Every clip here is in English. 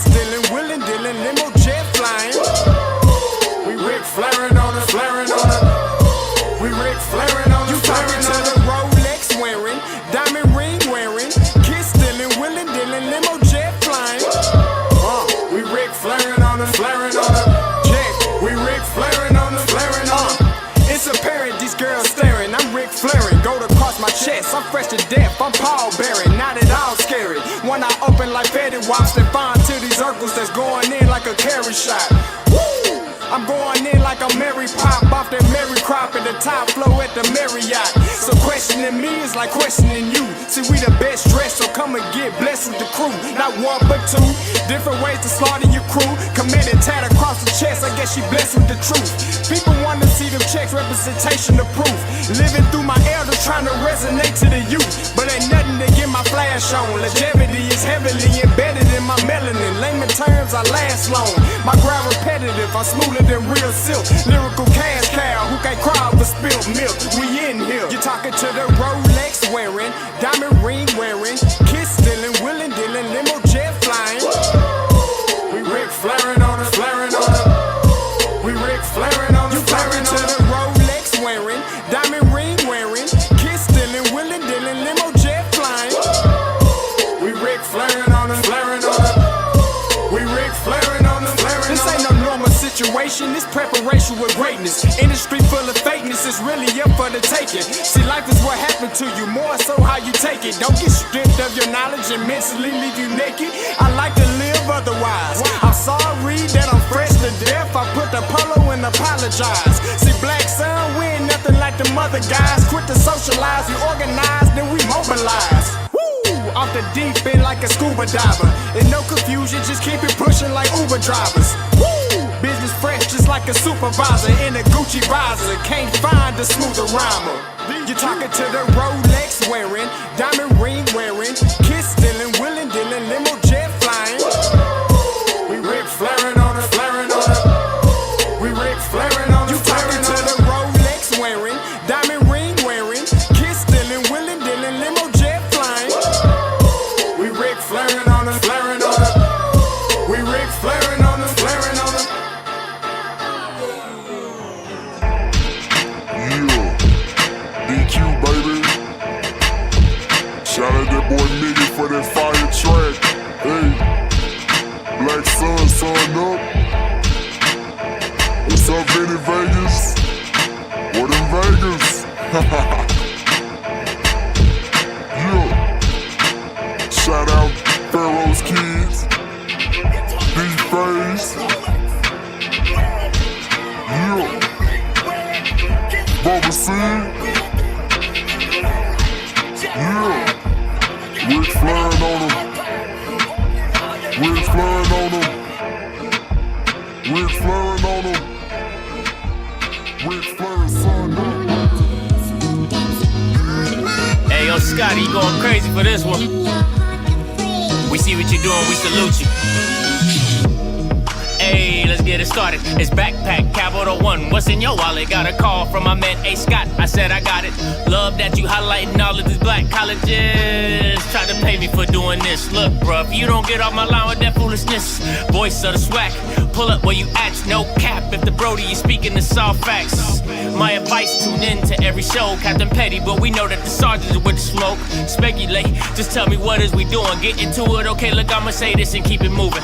Stealing, willing, dealing, limo jet flying. We Rick flaring on us, flaring on us. We Rick flaring on us, you flaring on us. Rolex wearing, diamond ring wearing, kiss stealing, willing, dealing, limo jet flying. We Rick flaring on us, flaring on us. Check, we Rick flaring on us, flaring on us. It's apparent these girls staring. I'm Rick flaring, gold across my chest. I'm fresh to death, I'm Paul Bearing. Not at all scary. One eye open like Betty Wops and find to these circles that's going in like a carry shot. Woo! I'm going in like a Mary Pop off that Mary Crop at the top flow at the Marriott. So questioning me is like questioning you. See, we the best dressed, so come and get blessed with the crew. Not one but two, different ways to slaughter your crew. Committed tat across the chest, I guess she blessed with the truth. People want to see them checks, representation of proof. Living through my elders, trying to resonate to the youth. But ain't nothing to get my flash on. Longevity is heavily embedded in my melanin. Layman terms, I last long. My grind repetitive, I'm smoother than real silk. Lyrical cash cow who can't cry over spilled milk. We in here. You're talking to the Rolex wearing, diamond ring wearing, kiss stealing, willing dealing, limo jet flying. We Rick flaring on us, flaring on us. We Rick flaring on us. You flaring to the Rolex wearing, diamond ring wearing, kiss stealing, willing dealing, limo jet flying. We Rick flaring on us, flaring on us. We Rick flaring on us, flaring on us. This ain't no normal situation, this preparation with greatness. Industry full of fakeness, it's really up for the taking. See, life is what happened to you, more so how you take it. Don't get stripped of your knowledge and mentally leave you naked. I like to live otherwise. I'm sorry that I'm fresh to death. I put the polo and apologize. See, Black Sun, we ain't nothing like the mother guys. Quit to socialize, we organize, then we mobilize. Off the deep end like a scuba diver. And no confusion, just keep it pushing like Uber drivers. Woo! Business fresh just like a supervisor in a Gucci visor. Can't find a smoother rhymer. You're talking to the Rolex wearing, diamond ring wearing, kiss stealing, willing dealing, limo jet flying. We Rick flaring on us, flaring on us. We Rick flaring on us. You talking to the Rolex wearing, diamond ring wearing, kiss stealing, willing dealing, limo jet flying. We Rick flaring on us, flaring on us. We Rick flaring on us, flaring on us. Yeah, DQ baby. Shout out that boy Nigga for that fire track. Hey, Black Sun, sun up. What's up, Vinny Vegas? What in Vegas? Yeah. Shout out Pharaoh's Kids, D-Phase, yeah, Bubba C, yeah, Rick flaring on him, Rick flaring on him, Rick flaring on him, Rick flaring son up. Hey, yo, Scotty, you going crazy for this one. We see what you're doing, we salute you. Hey, let's get it started. It's Backpack, Capital One. What's in your wallet? Got a call from my man A. Scott. I said I got it. Love that you highlighting all of these black colleges. Try to pay me for doing this. Look, bruh, if you don't get off my line with that foolishness, voice of the swag, pull up where you at, no cap. If the Brody is speaking the soft facts, my advice, tune in to every show. Captain Petty, but we know that the sergeants are with the smoke. Speculate, just tell me what is we doing. Get into it, okay, look, I'ma say this and keep it moving.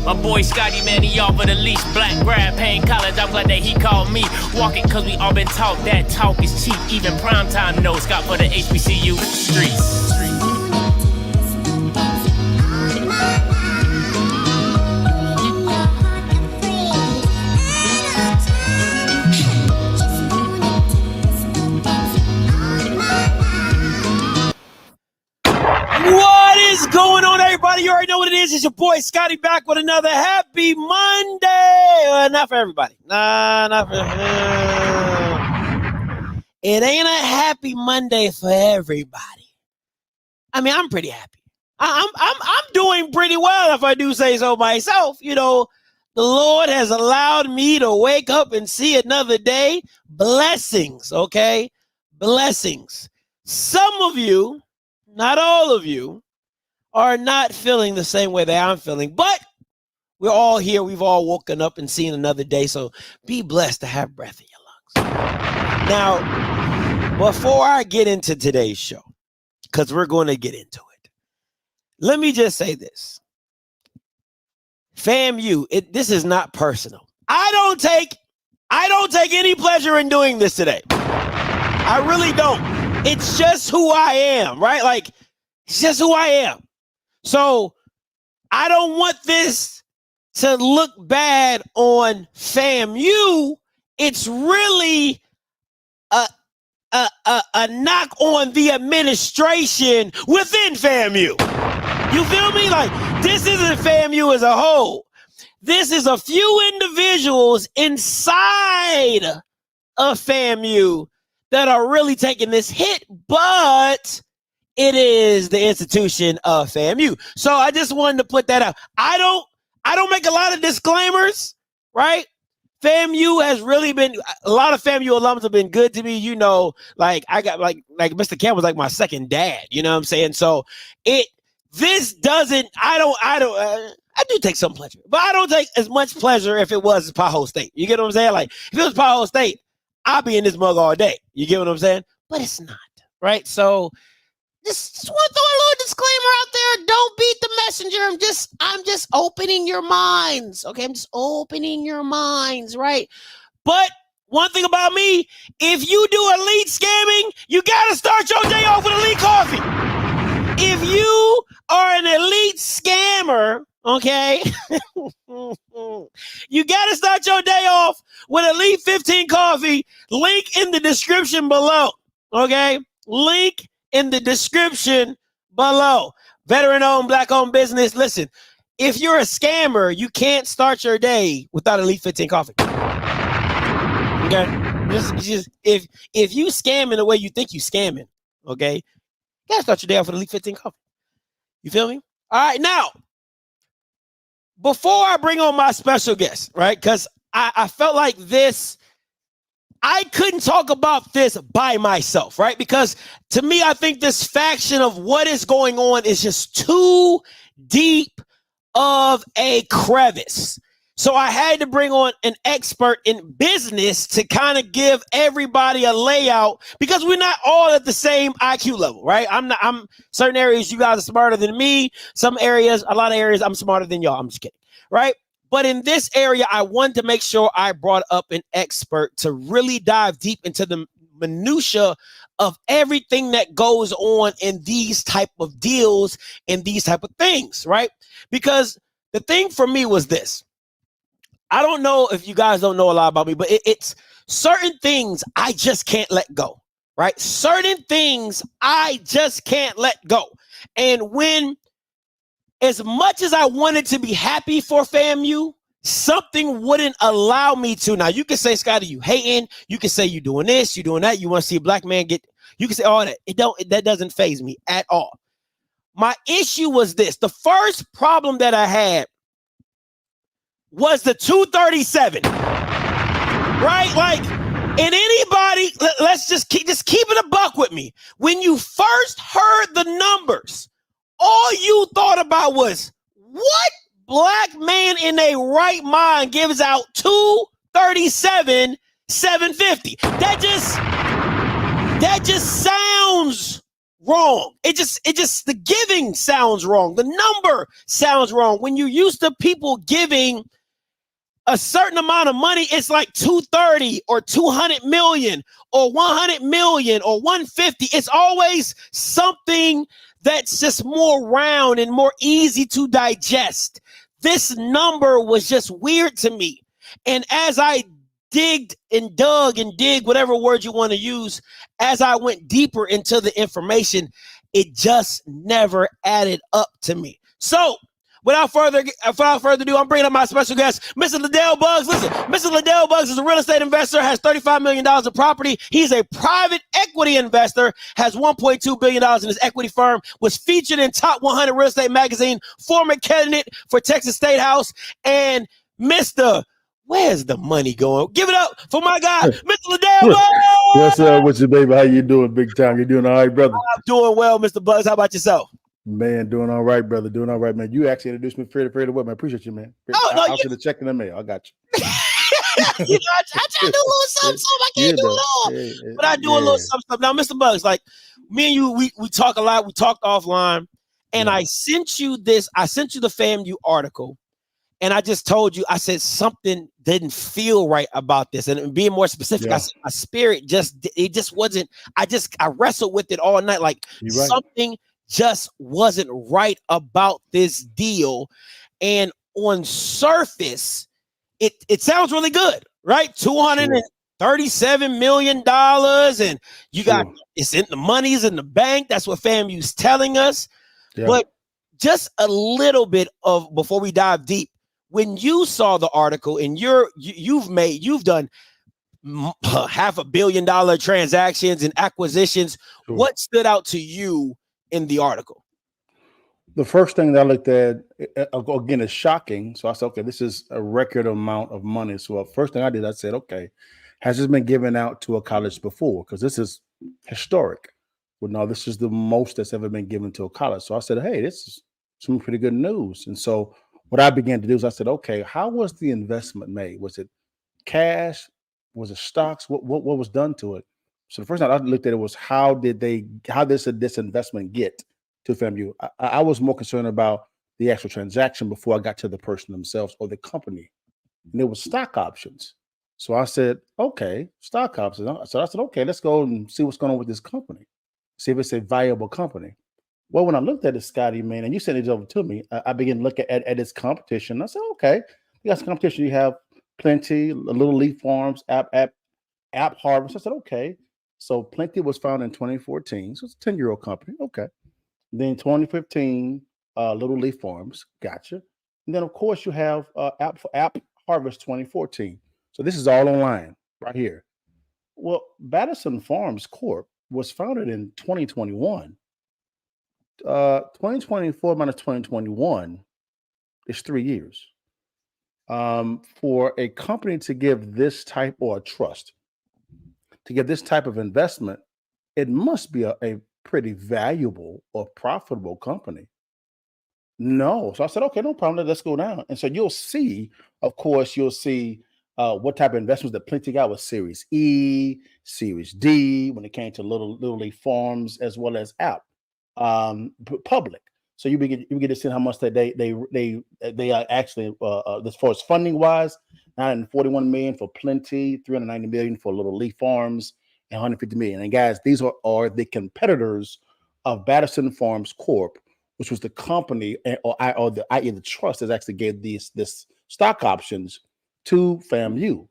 My boy Scotty, man, he offered the leash. Black grad, paying college, I'm glad that he called me. Walking cause we all been taught that talk is cheap. Even primetime knows Scott for the HBCU streets. What is going on, everybody? You already know what it is. It's your boy Scotty back with another happy Monday. Not for everybody. Not for. It ain't a happy Monday for everybody. I mean, I'm pretty happy. I'm doing pretty well, if I do say so myself. You know, the Lord has allowed me to wake up and see another day. Blessings, okay? Blessings. Some of you, not all of you, are not feeling the same way that I'm feeling. But We're all here. We've all woken up and seen another day. So be blessed to have breath in your lungs. Now, before I get into today's show, because we're going to get into it, let me just say this. FAMU, this is not personal. I don't take any pleasure in doing this today. I really don't. It's just who I am, right? Like, it's just who I am. So I don't want this to look bad on FAMU. It's really a knock on the administration within FAMU. You feel me? Like, this isn't FAMU as a whole. This is a few individuals inside of FAMU that are really taking this hit, but it is the institution of FAMU. So I just wanted to put that out. I don't make a lot of disclaimers, right? FAMU has really been, a lot of FAMU alums have been good to me. You know, like I got like Mr. Cam was like my second dad, you know what I'm saying? So I do take some pleasure, but I don't take as much pleasure if it was Paho State. You get what I'm saying? Like, if it was Paho State, I'll be in this mug all day. You get what I'm saying? But it's not, right? So just want to throw a little disclaimer out there. Don't beat the messenger. I'm just opening your minds. Okay, I'm just opening your minds, right? But one thing about me, if you do elite scamming, you gotta start your day off with elite coffee. If you are an elite scammer, okay, you gotta start your day off with Elite 15 coffee. Link in the description below. Okay, link in the description below. Veteran-owned, black-owned business. Listen, if you're a scammer, you can't start your day without Elite 15 coffee. Okay, just if you scamming the way you think you scamming, okay, you gotta start your day off with Elite 15 coffee. You feel me? All right, now before I bring on my special guest, right? Because I felt like this. I couldn't talk about this by myself, right? Because to me, I think this faction of what is going on is just too deep of a crevice. So I had to bring on an expert in business to kind of give everybody a layout, because we're not all at the same IQ level, right? I'm certain areas you guys are smarter than me. Some areas, a lot of areas, I'm smarter than y'all. I'm just kidding, right? But in this area, I wanted to make sure I brought up an expert to really dive deep into the minutia of everything that goes on in these type of deals and these type of things, right? Because the thing for me was this. I don't know if you guys don't know a lot about me, but it's certain things I just can't let go, right? Certain things I just can't let go. And when, as much as I wanted to be happy for FAMU, something wouldn't allow me to. Now, you can say, Scotty, you hating. You can say you doing this, you doing that. You want to see a black man get, you can say all that. That doesn't faze me at all. My issue was this. The first problem that I had was the 237, right? Like, and anybody, let's just keep it a buck with me. When you first heard the numbers, all you thought about was, what black man in a right mind gives out 237, 750? That just sounds wrong. It just the giving sounds wrong. The number sounds wrong. When you're used to people giving a certain amount of money, it's like 230 or 200 million or 100 million or 150. It's always something that's just more round and more easy to digest. This number was just weird to me. And as I dug, whatever word you want to use, as I went deeper into the information, it just never added up to me. So without further ado, I'm bringing up my special guest, Mr. Liddell Buggs. Listen, Mr. Liddell Buggs is a real estate investor, has $35 million of property. He's a private equity investor, has $1.2 billion in his equity firm, was featured in Top 100 Real Estate Magazine, former candidate for Texas State House, and Mr. Where's the money going? Give it up for my guy, Mr. Liddell Buggs. What's up with you, baby? How you doing, big time? You doing all right, brother? I'm doing well, Mr. Buggs. How about yourself? Man, doing all right, brother. Doing all right, man. You actually introduced me fairly well, man. Appreciate you, man. Oh, no, I should have checked in the mail. I got you. I try to do a little something. I can't do it all, but I do a little something. Now, Mr. Bugs, like me and you, we talk a lot. We talked offline, and I sent you this. I sent you the FAMU article, and I just told you. I said something didn't feel right about this, and being more specific, I said my spirit it just wasn't. I wrestled with it all night. Like something just wasn't right about this deal, and on surface. It sounds really good, right? $237 million, and you got it's in the money's in the bank. That's what FAMU's telling us. But just a little bit of before we dive deep, when you saw the article and you've done $500 million transactions and acquisitions, what stood out to you in the article? The first thing that I looked at, again, is shocking. So I said, okay, this is a record amount of money. So first thing I did, I said, okay, has this been given out to a college before? Because this is historic. Well, no, this is the most that's ever been given to a college. So I said, hey, this is some pretty good news. And so what I began to do is I said, okay, how was the investment made? Was it cash? Was it stocks? What was done to it? So the first thing I looked at it was how did this investment get to FAMU? I was more concerned about the actual transaction before I got to the person themselves or the company. And it was stock options. So I said, okay, stock options. So I said, okay, let's go and see what's going on with this company. See if it's a viable company. Well, when I looked at it, Scotty, man, and you sent it over to me, I began to look at its competition. I said, okay, you got some competition. You have Plenty, Little Leaf Farms, App Harvest. I said, okay. So Plenty was founded in 2014. So it's a 10-year-old company. Okay. Then 2015, Little Leaf Farms, gotcha. And then of course you have App Harvest 2014. So this is all online right here. Well, Batterson Farms Corp was founded in 2021. 2024 minus 2021 is 3 years. For a company to give this type or a trust to give this type of investment, it must be a pretty valuable or profitable company. No. So I said, okay, no problem. Let's go down. And so you'll see, of course, what type of investments that Plenty got was Series E, Series D, when it came to Little Leaf Farms, as well as App Public. So you get to see how much that they are actually, as far as funding wise, $941 million for Plenty, $390 million for Little Leaf Farms, and $150 million. And guys, these are the competitors of Batterson Farms Corp, which was the company or the trust that actually gave this stock options to FAMU.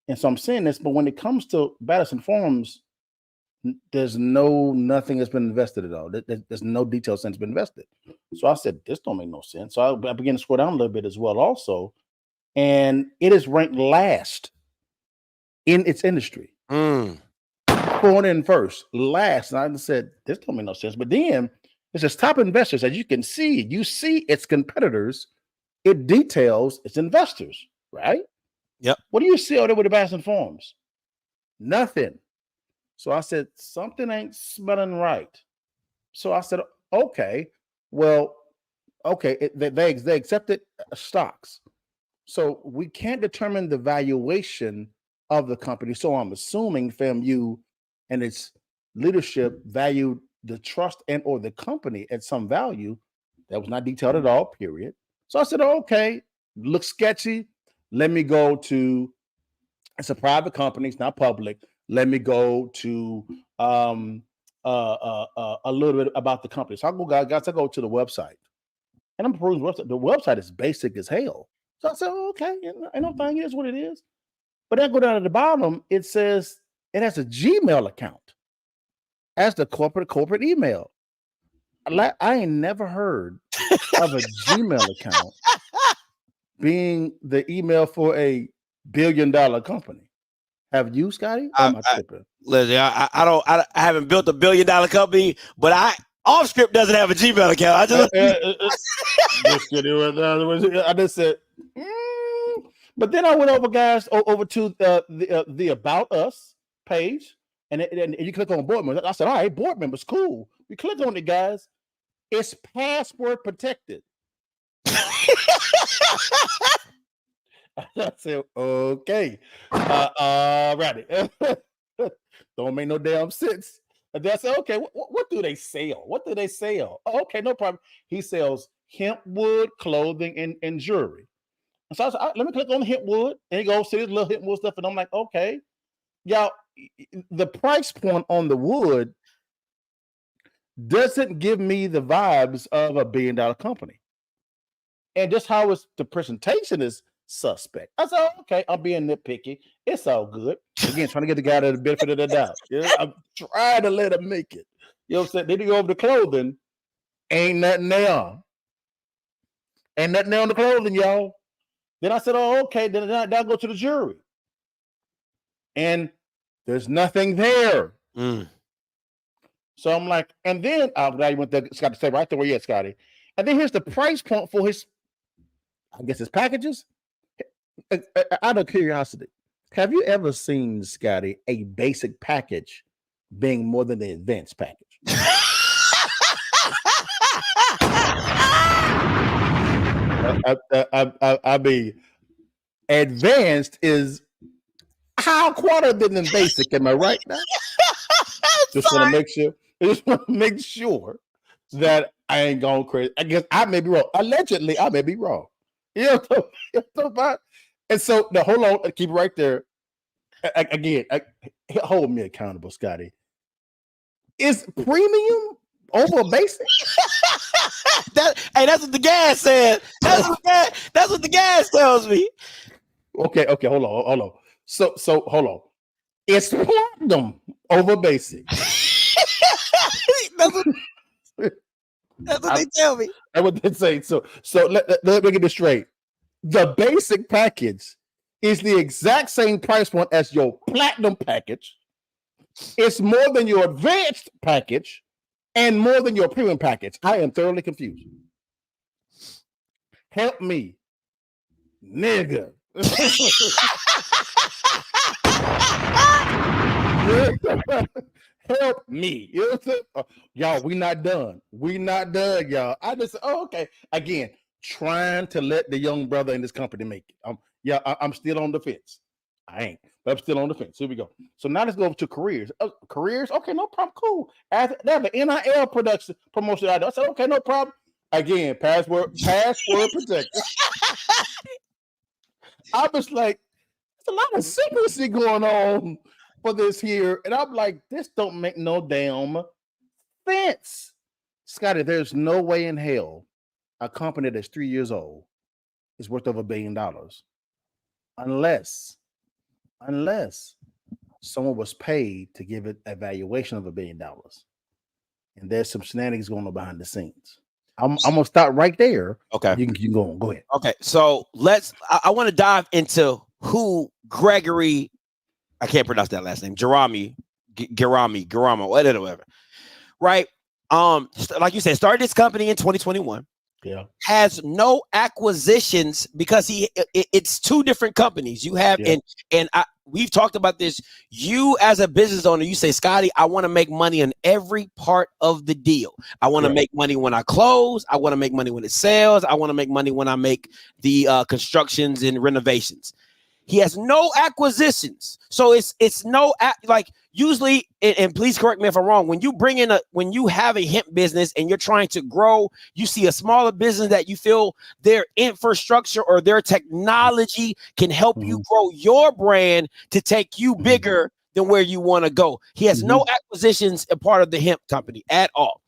And so I'm saying this, but when it comes to Batterson Farms, there's nothing that's been invested at all. There's no detailed sense been invested. So I said, this don't make no sense. So I began to scroll down a little bit as well also. And it is ranked last in its industry. 401st, last. And I said, this don't make no sense. But then it says top investors. As you can see, its competitors. It details its investors, right? Yep. What do you see over there with the Batterson Farms? Nothing. So I said, something ain't smelling right. So I said, okay, well, okay, they accepted stocks. So we can't determine the valuation of the company. So I'm assuming FAMU and its leadership valued the trust and or the company at some value that was not detailed at all, period. So I said, okay, looks sketchy. Let me go to, it's a private company, it's not public. Let me go to a little bit about the company. So I go to the website. And I'm perusing the website. The website is basic as hell. So I said, okay, I don't think it is what it is. But then I go down to the bottom, it says it has a Gmail account as the corporate email. I ain't never heard of a Gmail account being the email for a billion-dollar company. Have you, Scotty? Listen, I haven't built $1 billion company, but Offscript doesn't have a Gmail account. I just said, but then I went over, guys, over to the About Us page, and you click on board members. I said, all right, board members, cool. We click on it, guys. It's password protected. I said, okay. Righty. Don't make no damn sense. And I said, okay, what do they sell? What do they sell? Oh, okay, no problem. He sells hemp wood, clothing, and jewelry. And so I said, let me click on hemp wood. And he goes, see this little hemp wood stuff. And I'm like, okay. Y'all, the price point on the wood doesn't give me the vibes of $1 billion company. And just how the presentation is suspect. I said, okay, I'm being nitpicky. It's all good. Again, trying to get the guy the benefit of the doubt. I'm trying to let him make it. You know what I'm saying? Then you go over to clothing. Ain't nothing there. Ain't nothing there on the clothing, y'all. Then I said, oh, okay. Then I go to the jewelry. And there's nothing there. So I'm like, and then I'm glad you went there, Scotty, stay right there where you at, Scotty. And then here's the price point for his, I guess, his packages. Out of curiosity, have you ever seen, Scotty, a basic package being more than the advanced package? I mean, advanced is how quarter than the basic. Am I right now? Just want to make sure. Just want to make sure that I ain't going crazy. I guess I may be wrong. Allegedly, I may be wrong. You know, and so now hold on, keep it right there. Again, hold me accountable, Scotty. Is premium over basic? That's what the gas said. That's what the gas tells me. Okay, hold on. So hold on. It's platinum over basic. That's what they tell me. That's what they say. So let me get this straight. The basic package is the exact same price point as your platinum package. It's more than your advanced package and more than your premium package. I am thoroughly confused. Help me, nigga. Help me. You know what I'm saying? Y'all, we not done. We not done, y'all. I just, okay. Again, trying to let the young brother in this company make it. I'm still on the fence. I ain't, but I'm still on the fence. Here we go. So now let's go over to careers. Careers, okay, no problem. Cool. They have an NIL promotion out there. I said, okay, no problem. Again, password protected. I was like, there's a lot of secrecy going on for this here. And I'm like, this don't make no damn sense. Scotty, there's no way in hell a company that's 3 years old is worth over $1 billion. Unless someone was paid to give it a valuation of $1 billion. And there's some shenanigans going on behind the scenes. I'm gonna stop right there. Okay. You can go on. Go ahead. Okay. So I want to dive into who Gregory, I can't pronounce that last name, Gerami, whatever. Right. Like you said, started this company in 2021. Yeah. Has no acquisitions because it's two different companies. You have we've talked about this. You as a business owner, you say, Scotty, I want to make money on every part of the deal. I want to make money when I close. I want to make money when it sells. I want to make money when I make the constructions and renovations. He has no acquisitions. So it's no like usually, and please correct me if I'm wrong, when you have a hemp business and you're trying to grow, you see a smaller business that you feel their infrastructure or their technology can help you grow your brand to take you bigger than where you want to go. He has no acquisitions a part of the hemp company at all.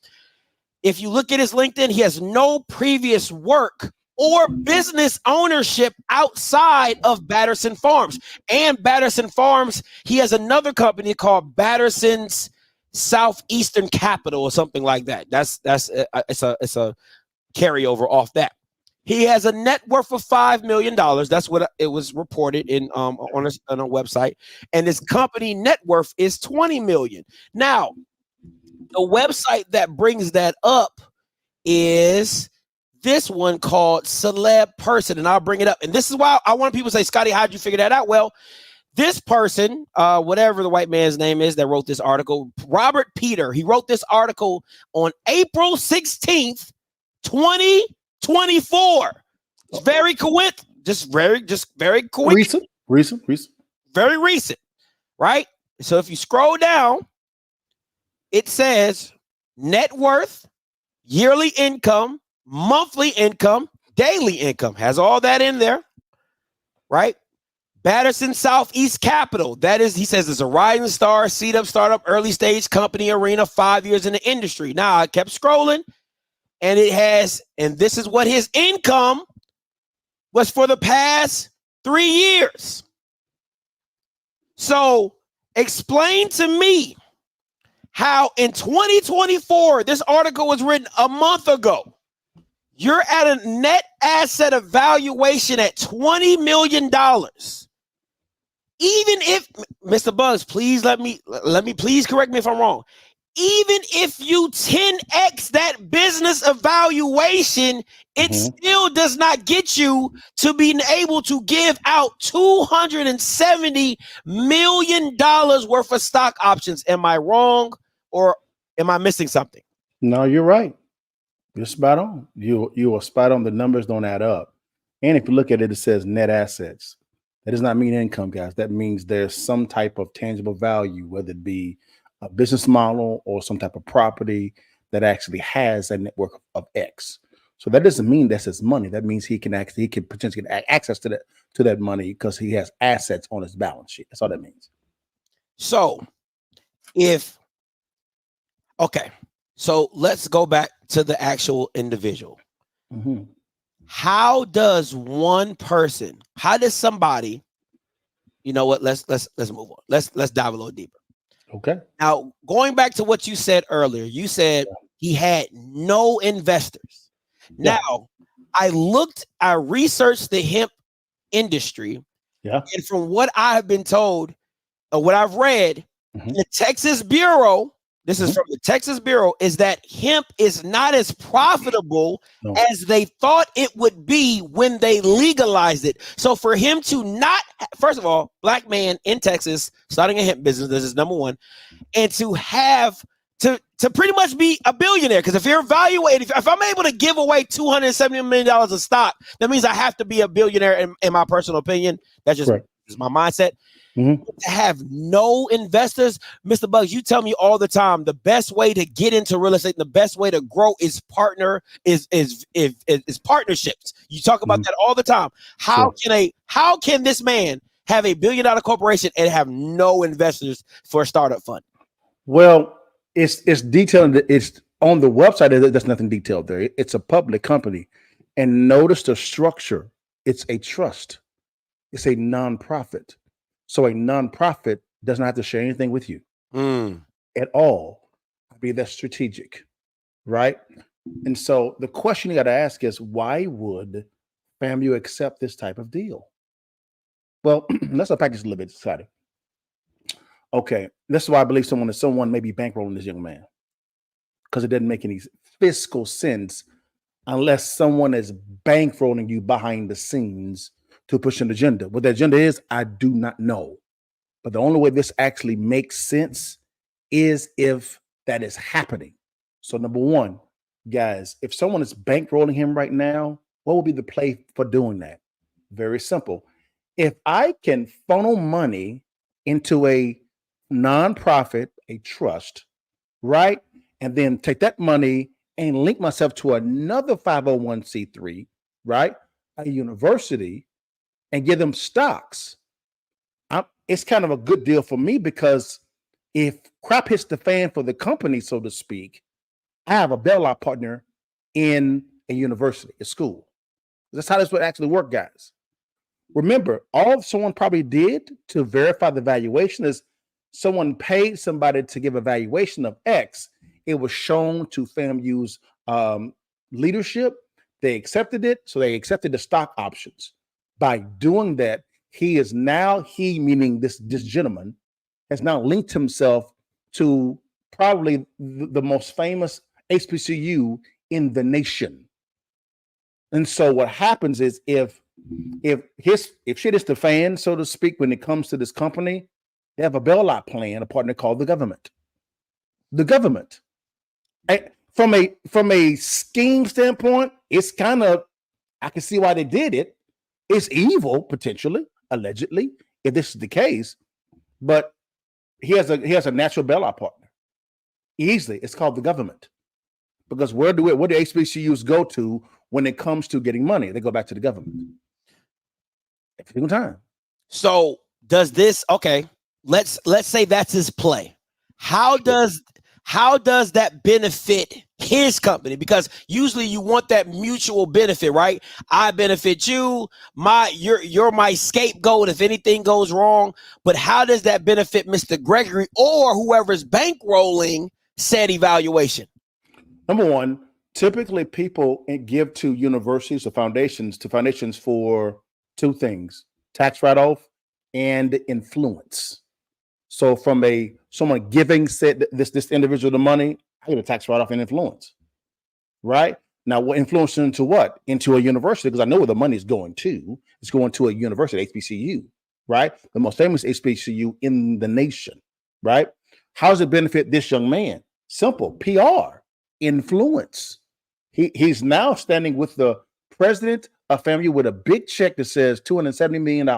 If you look at his LinkedIn, he has no previous work or business ownership outside of Batterson Farms. And Batterson Farms, he has another company called Batterson's Southeastern Capital or something like that. It's a carryover off that. He has a net worth of $5 million. That's what it was reported in on a website. And his company net worth is $20 million. Now, the website that brings that up is this one called Celeb Person, and I'll bring it up. And this is why I want people to say, Scotty, how'd you figure that out? Well, this person, whatever the white man's name is that wrote this article, Robert Peter, he wrote this article on April 16th, 2024. It's very very coincident. Recent. Very recent, right? So if you scroll down, it says net worth, yearly income, monthly income, daily income, has all that in there, right? Batterson Southeast Capital. That is, he says, it's a rising star, seed up, startup, early stage company arena, 5 years in the industry. Now I kept scrolling and it has, and this is what his income was for the past 3 years. So explain to me how in 2024, this article was written a month ago, you're at a net asset evaluation at $20 million. Even if, Mr. Bugs, please let me please correct me if I'm wrong. Even if you 10x that business evaluation, it still does not get you to being able to give out $270 million worth of stock options. Am I wrong or am I missing something? No, you're right. You're spot on. You are spot on. The numbers don't add up. And if you look at it, it says net assets. That does not mean income, guys. That means there's some type of tangible value, whether it be a business model or some type of property that actually has a network of X. So that doesn't mean that's his money. That means he can potentially get access to that money because he has assets on his balance sheet. That's all that means. So so let's go back to the actual individual. How does one person, how does somebody, you know what, let's move on. Let's dive a little deeper. Okay. Now, going back to what you said earlier, you said he had no investors. Yeah. Now, I researched the hemp industry. Yeah. And from what I have been told, or what I've read, the Texas Bureau, this is from the Texas Bureau, is that hemp is not as profitable as they thought it would be when they legalized it. So for him to not, first of all, black man in Texas starting a hemp business, this is number one, and to have to pretty much be a billionaire. Because if you're evaluated, if I'm able to give away $270 million of stock, that means I have to be a billionaire in my personal opinion. That's just my mindset. To have no investors, Mr. Bugs, you tell me all the time the best way to get into real estate, the best way to grow is partnerships. You talk about that all the time. How can this man have $1 billion corporation and have no investors for a startup fund? Well, it's detailed. It's on the website. There's nothing detailed there. It's a public company, and notice the structure. It's a trust. It's a nonprofit. So a nonprofit does not have to share anything with you at all. I mean, that's strategic, right? And so the question you got to ask is, why would FAMU accept this type of deal? Well, let's unpack this a little bit, Scotty. Okay, this is why I believe someone may be bankrolling this young man, because it doesn't make any fiscal sense unless someone is bankrolling you behind the scenes to push an agenda. What the agenda is, I do not know. But the only way this actually makes sense is if that is happening. So number one, guys, if someone is bankrolling him right now, what would be the play for doing that? Very simple. If I can funnel money into a nonprofit, a trust, right? And then take that money and link myself to another 501c3, right? A university, and give them stocks, it's kind of a good deal for me, because if crap hits the fan for the company, so to speak, I have a bailout partner in a university, a school. That's how this would actually work, guys. Remember, all someone probably did to verify the valuation is someone paid somebody to give a valuation of X. It was shown to FAMU's leadership. They accepted it, so they accepted the stock options. By doing that, meaning this gentleman, has now linked himself to probably the most famous HBCU in the nation. And so what happens is, if if shit is the fan, so to speak, when it comes to this company, they have a bailout plan, a partner called the government. The government. And from a scheme standpoint, it's kind of, I can see why they did it. It's evil, potentially, allegedly, if this is the case. But he has a natural bailout partner. Easily, it's called the government. Because where do HBCUs go to when it comes to getting money? They go back to the government every single time. So does this? Okay, let's say that's his play. How does that benefit his company? Because usually you want that mutual benefit, right? I benefit you. You're my scapegoat if anything goes wrong. But how does that benefit Mr. Gregory or whoever's bankrolling said evaluation? Number one, typically people give to universities or foundations for two things: tax write-off and influence. So from someone giving said this individual the money, I get a tax write-off and influence, right? Now, what influence into what? Into a university, because I know where the money is going to. It's going to a university, HBCU, right? The most famous HBCU in the nation, right? How does it benefit this young man? Simple, PR, influence. He's now standing with the president of FAMU with a big check that says $270 million.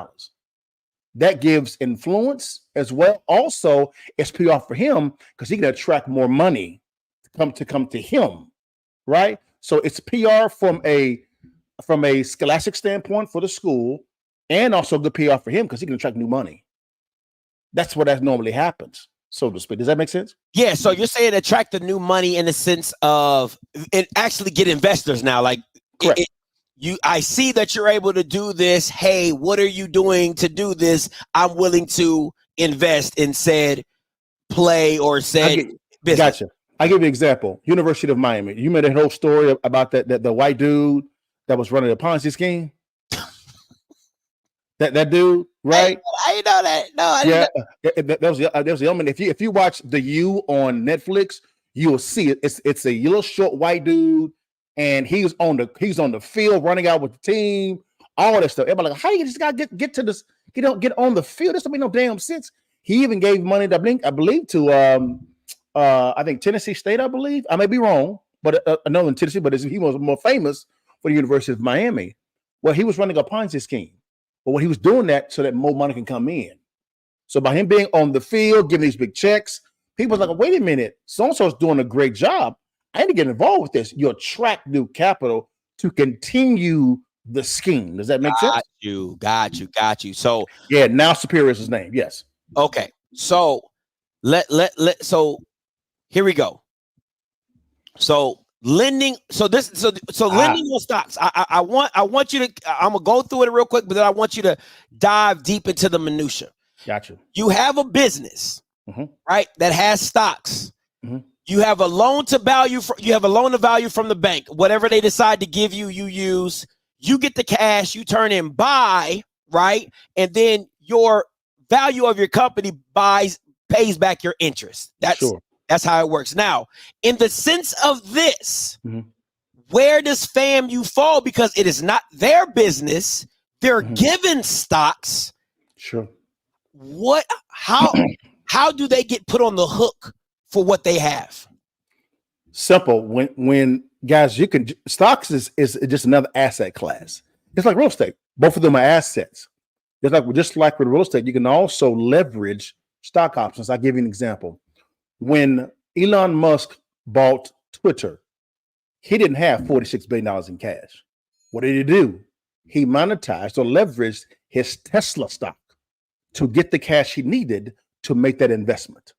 That gives influence as well. Also, it's PR for him because he can attract more money to come to him, right? So it's PR from a scholastic standpoint for the school, and also good PR for him because he can attract new money. That's what that normally happens, so to speak. Does that make sense? Yeah. So you're saying attract the new money in the sense of it actually get investors now, like correct. I see that you're able to do this. Hey, what are you doing to do this? I'm willing to invest in said play or said business. Gotcha. I'll give you an example. University of Miami. You remember that whole story about that the white dude that was running the Ponzi scheme? that dude, right? I know that. No, I didn't know. That was the young man. If you watch The U on Netflix, you will see it. It's a little short white dude. And he's on the field running out with the team, all that stuff. Everybody like, how you just got to get to this, get on the field? This don't make no damn sense. He even gave money, I believe, to I think Tennessee State, I believe. I may be wrong, but no, in Tennessee, but he was more famous for the University of Miami. Well, he was running a Ponzi scheme. But what he was doing that so that more money can come in. So by him being on the field, giving these big checks, people was like, wait a minute, so-and-so's doing a great job. I need to get involved with this. You attract new capital to continue the scheme. Does that make sense? Got you. So yeah, now Superior is his name. Yes. Okay. So so here we go. So lending. So lending on stocks. I want you to. I'm gonna go through it real quick, but then I want you to dive deep into the minutia. Gotcha. You have a business, right, that has stocks. Mm-hmm. You have a loan to value. You have a loan to value from the bank. Whatever they decide to give you, you use. You get the cash. You turn in buy, right, and then your value of your company pays back your interest. That's how it works. Now, in the sense of this, where does FAMU fall? Because it is not their business. They're given stocks. Sure. How do they get put on the hook for what they have? Simple. When guys, stocks is just another asset class. It's like real estate. Both of them are assets. Just like with real estate, you can also leverage stock options. I'll give you an example. When Elon Musk bought Twitter, he didn't have $46 billion in cash. What did he do? He monetized or leveraged his Tesla stock to get the cash he needed to make that investment.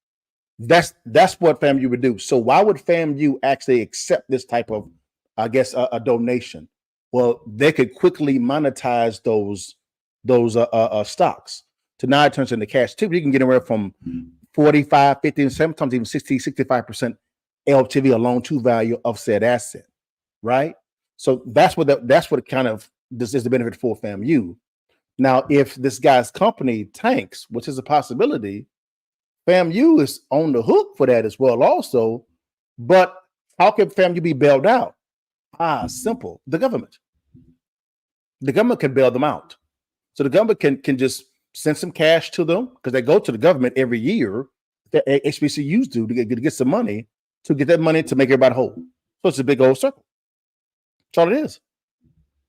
That's what FAMU would do. So why would FAMU actually accept this type of, I guess, a donation? Well, they could quickly monetize those stocks. So now it turns into cash. Typically, you can get anywhere from 45, 50, sometimes even 60, 65% LTV or loan to value of said asset, right? So that's what kind of this is the benefit for FAMU. Now, if this guy's company tanks, which is a possibility, FAMU is on the hook for that as well also. But how can FAMU be bailed out? Simple. The government. The government can bail them out. So the government can just send some cash to them because they go to the government every year. The HBCUs do to get some money to get that money to make everybody whole. So it's a big old circle. That's all it is.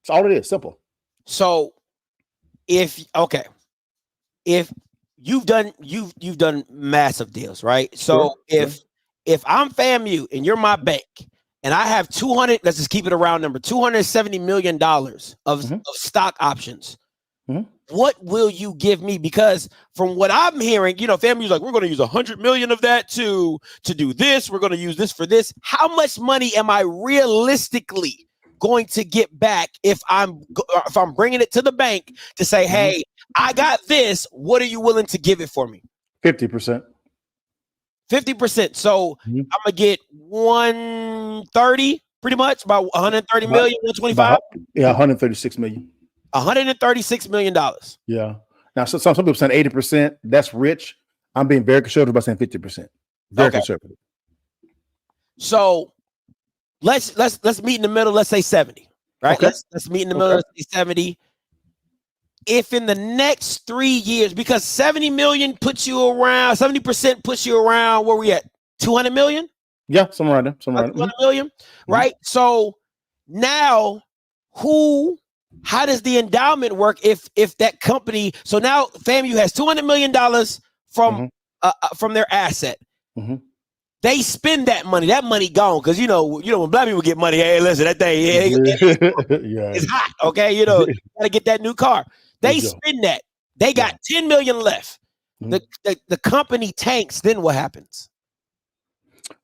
It's all it is. Simple. So if you've done massive deals, right? So Sure. if I'm FAMU and you're my bank and I have 200, let's just keep it a round number, $270 million of stock options. What will you give me? Because from what I'm hearing, FAMU's like, we're going to use 100 million of that to do this. We're going to use this for this. How much money am I realistically going to get back if I'm bringing it to the bank to say, hey, I got this. What are you willing to give it for me? 50%. 50%. So I'm gonna get 130, pretty much, about 130 million, 125. Yeah, 136 million. $136 million. Yeah. Now, some people saying 80%. That's rich. I'm being very conservative by saying 50%. Very conservative. So let's meet in the middle. Let's say 70. Right. Okay. Let's meet in the middle. Let's say 70. If in the next 3 years, because 70 million puts you around, 70% puts you around where we at 200 million. Yeah, somewhere around there. 200 million. Right. So now how does the endowment work if that company? So now FAMU has $200 million from their asset. They spend that money. That money gone because when black people get money, hey, listen, that thing, it's hot. Okay, you gotta get that new car. They spend that. They got 10 million left. The company tanks. Then what happens?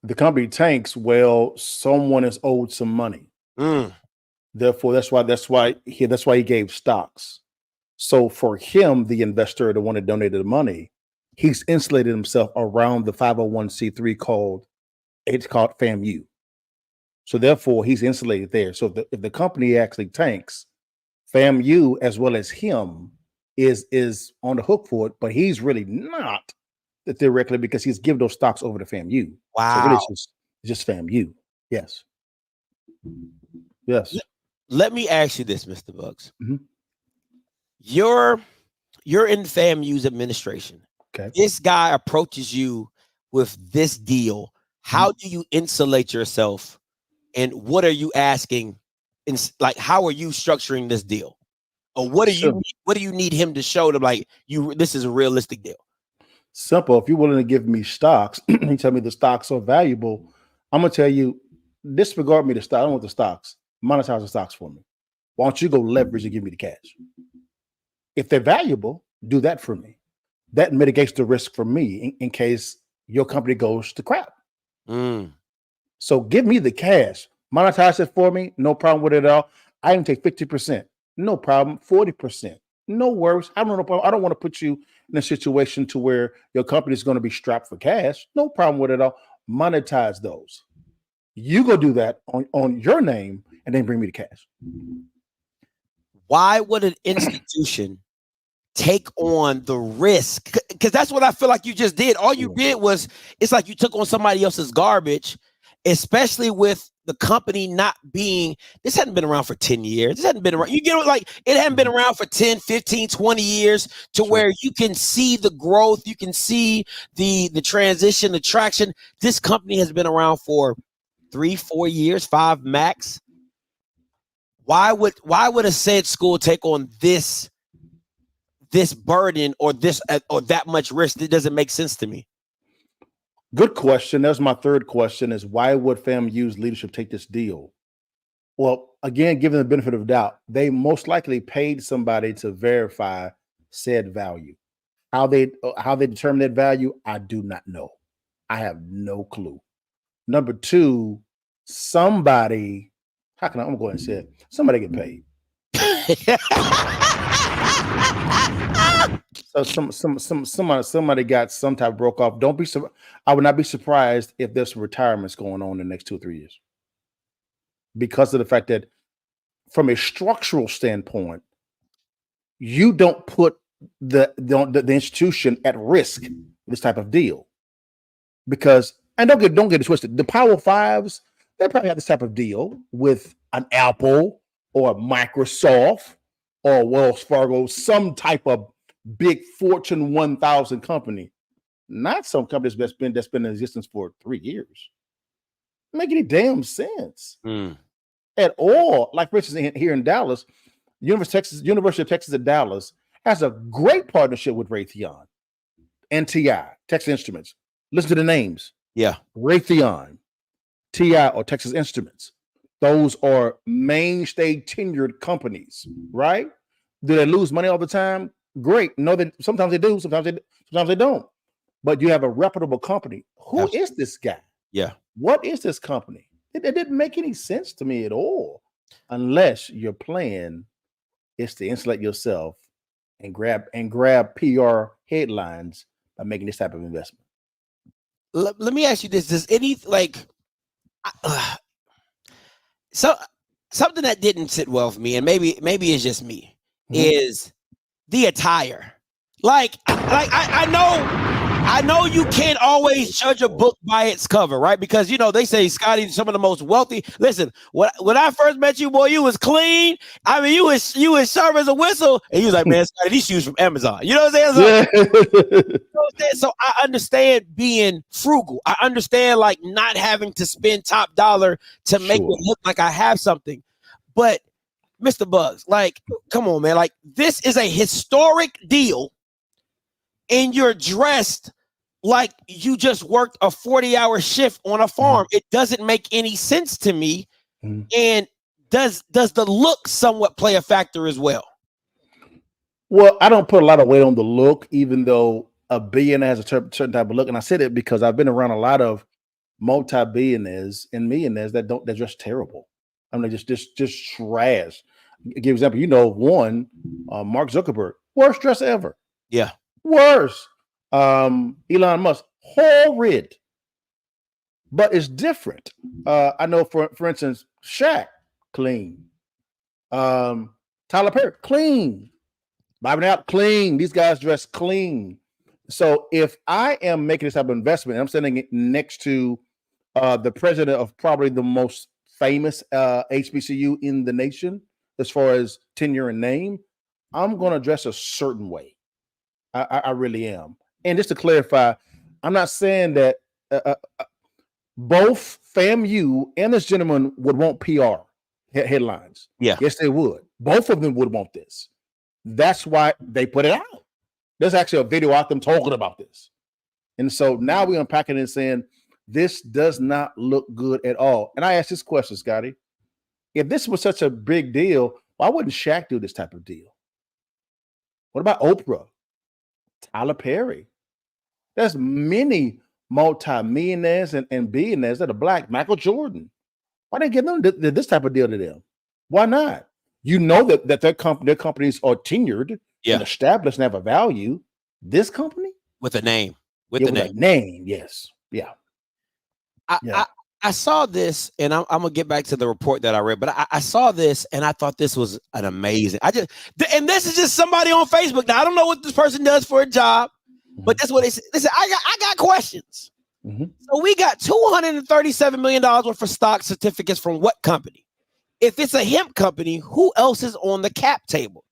The company tanks. Well, someone is owed some money. Therefore, that's why he gave stocks. So for him, the investor, the one that donated the money, he's insulated himself around the 501c3 called FAMU. So therefore, he's insulated there. So if the company actually tanks, FAMU as well as him is on the hook for it, but he's really not theoretically because he's given those stocks over to FAMU. Wow. So really it's just FAMU. Yes. Yes. Let me ask you this, Mr. Bucks. You're in FAMU's administration. Okay. This guy approaches you with this deal. How do you insulate yourself? And what are you asking? How are you structuring this deal? Or what do you need him to show them? This is a realistic deal. Simple. If you're willing to give me stocks, you tell me the stocks are valuable. I'm gonna tell you, disregard me the stock. I don't want the stocks. Monetize the stocks for me. Why don't you go leverage and give me the cash? If they're valuable, do that for me. That mitigates the risk for me in case your company goes to crap. So give me the cash, monetize it for me. No problem with it at all. I can take 50%. No problem. 40%. No worries. I don't want to put you in a situation to where your company is going to be strapped for cash. No problem with it at all. Monetize those. You go do that on your name and then bring me the cash. Why would an institution take on the risk? Because that's what I feel like you just did. All you did was, it's like you took on somebody else's garbage, especially with the company not being, this hadn't been around for 10 years. This hadn't been around. You get it? It hadn't been around for 10, 15, 20 years to where you can see the growth. You can see the transition, the traction. This company has been around for 3-4 years, 5 max. Why would a said school take on this burden or that much risk? It doesn't make sense to me. Good question. That's my third question: is why would FAMU's leadership take this deal? Well, again, given the benefit of doubt, they most likely paid somebody to verify said value. How they determine that value, I do not know. I have no clue. Number two, somebody. I'm gonna go ahead and say it. Somebody get paid. So somebody got some type of broke off. I would not be surprised if there's some retirements going on in the next 2 or 3 years, because of the fact that from a structural standpoint, you don't put the institution at risk with this type of deal. Because, and don't get it twisted, the Power Fives, they probably have this type of deal with an Apple or a Microsoft or Wells Fargo, some type of big Fortune 1000 company, not some company that's been in existence for 3 years. Doesn't make any damn sense at all. Like for instance, here in Dallas, University of Texas at Dallas has a great partnership with Raytheon and TI, Texas Instruments. Listen to the names. Yeah. Raytheon, TI, or Texas Instruments. Those are mainstay tenured companies, right? Do they lose money all the time? Great. No, sometimes they do, sometimes they don't. But you have a reputable company. Who is this guy? Yeah. What is this company? It didn't make any sense to me at all, unless your plan is to insulate yourself and grab PR headlines by making this type of investment. Let me ask you this: does any something that didn't sit well for me, and maybe it's just me, is the attire. Like I know you can't always judge a book by its cover, right? Because they say Scotty, some of the most wealthy. Listen, when I first met you, boy, you was clean. I mean, you was sharp as a whistle, and you was like, man, Scotty, these shoes from Amazon. You know what I'm saying? So I understand being frugal. I understand like not having to spend top dollar to make it look like I have something. But Mr. Bugs, like, come on, man. Like, this is a historic deal, and you're dressed like you just worked a 40-hour shift on a farm. It doesn't make any sense to me. And does the look somewhat play a factor as well? Well, I don't put a lot of weight on the look, even though a billionaire has a certain type of look. And I said it because I've been around a lot of multi-billionaires and millionaires they're just terrible. I mean, just trash. Give example, one, Mark Zuckerberg, worst dress ever. Yeah. Worse. Elon Musk, horrid. But it's different. I know for instance, Shaq, clean. Tyler Perry, clean. Bobby Knapp, clean. These guys dress clean. So if I am making this type of investment, and I'm sitting it next to the president of probably the most famous HBCU in the nation, as far as tenure and name, I'm going to dress a certain way. I really am. And just to clarify, I'm not saying that both FAMU and this gentleman would want PR headlines. Yeah. Yes, they would. Both of them would want this. That's why they put it out. There's actually a video out them talking about this. And so now we're unpacking it and saying, this does not look good at all. And I asked this question, Scotty. If this was such a big deal, why wouldn't Shaq do this type of deal? What about Oprah? Tyler Perry? There's many multi-millionaires and billionaires that are black. Michael Jordan. Why didn't give them this type of deal to them? Why not? You know that their companies are tenured and established and have a value. This company? With a name. With a name, yes. Yeah. I saw this, and I'm gonna get back to the report that I read, but I saw this and I thought this was an amazing. And this is just somebody on Facebook. Now I don't know what this person does for a job, but that's what they said. Listen, I got questions. So we got $237 million worth of stock certificates from what company? If it's a hemp company, who else is on the cap table?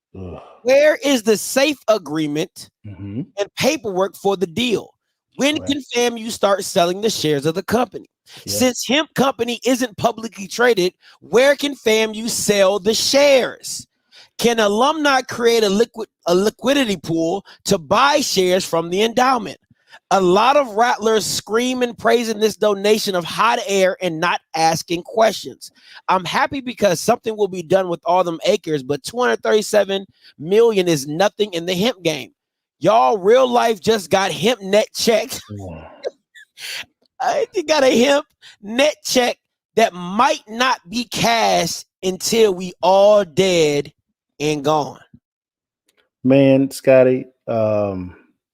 Where is the safe agreement and paperwork for the deal? When can FAMU start selling the shares of the company? Since hemp company isn't publicly traded, where can FAMU sell the shares? Can alumni create a liquidity pool to buy shares from the endowment? A lot of rattlers scream and praising this donation of hot air and not asking questions. I'm happy because something will be done with all them acres, but 237 million is nothing in the hemp game. Y'all, real life just got hemp net check. I got a hemp net check that might not be cashed until we all dead and gone. Man, Scotty,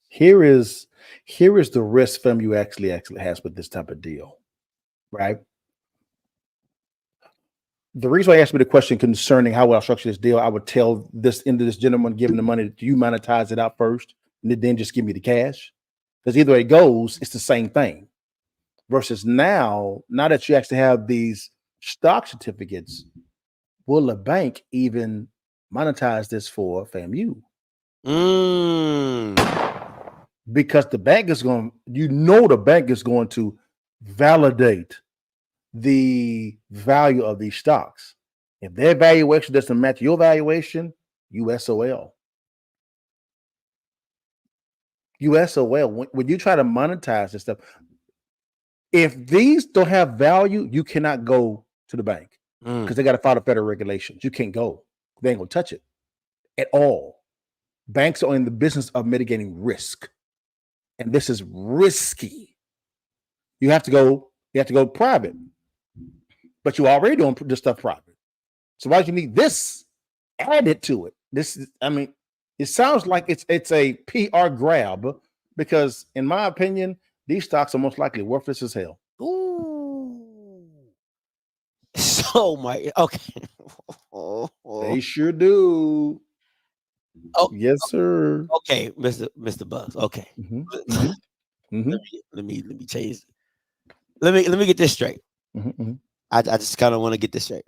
here is the risk FAMU actually has with this type of deal, right? The reason why I asked me the question concerning how I structure this deal, I would tell this gentleman giving the money, do you monetize it out first and then just give me the cash? Because either way it goes, it's the same thing. Versus now that you actually have these stock certificates, will the bank even monetize this for FAMU. Mm. Because the bank is going, the bank is going to validate the value of these stocks. If their valuation doesn't match your valuation, USOL. USOL, when you try to monetize this stuff, if these don't have value, you cannot go to the bank because they got to follow federal regulations. You can't go. They ain't going to touch it at all. Banks are in the business of mitigating risk. And this is risky. You have to go private. But you're already doing this stuff private. So why do you need this added to it? This is, I mean, it sounds like it's a PR grab because, in my opinion, these stocks are most likely worthless as hell. Ooh. So okay. They sure do. Oh, yes, sir. Okay, Mr. Bugs. Okay. Let me change. Let me get this straight. I just kind of want to get this straight.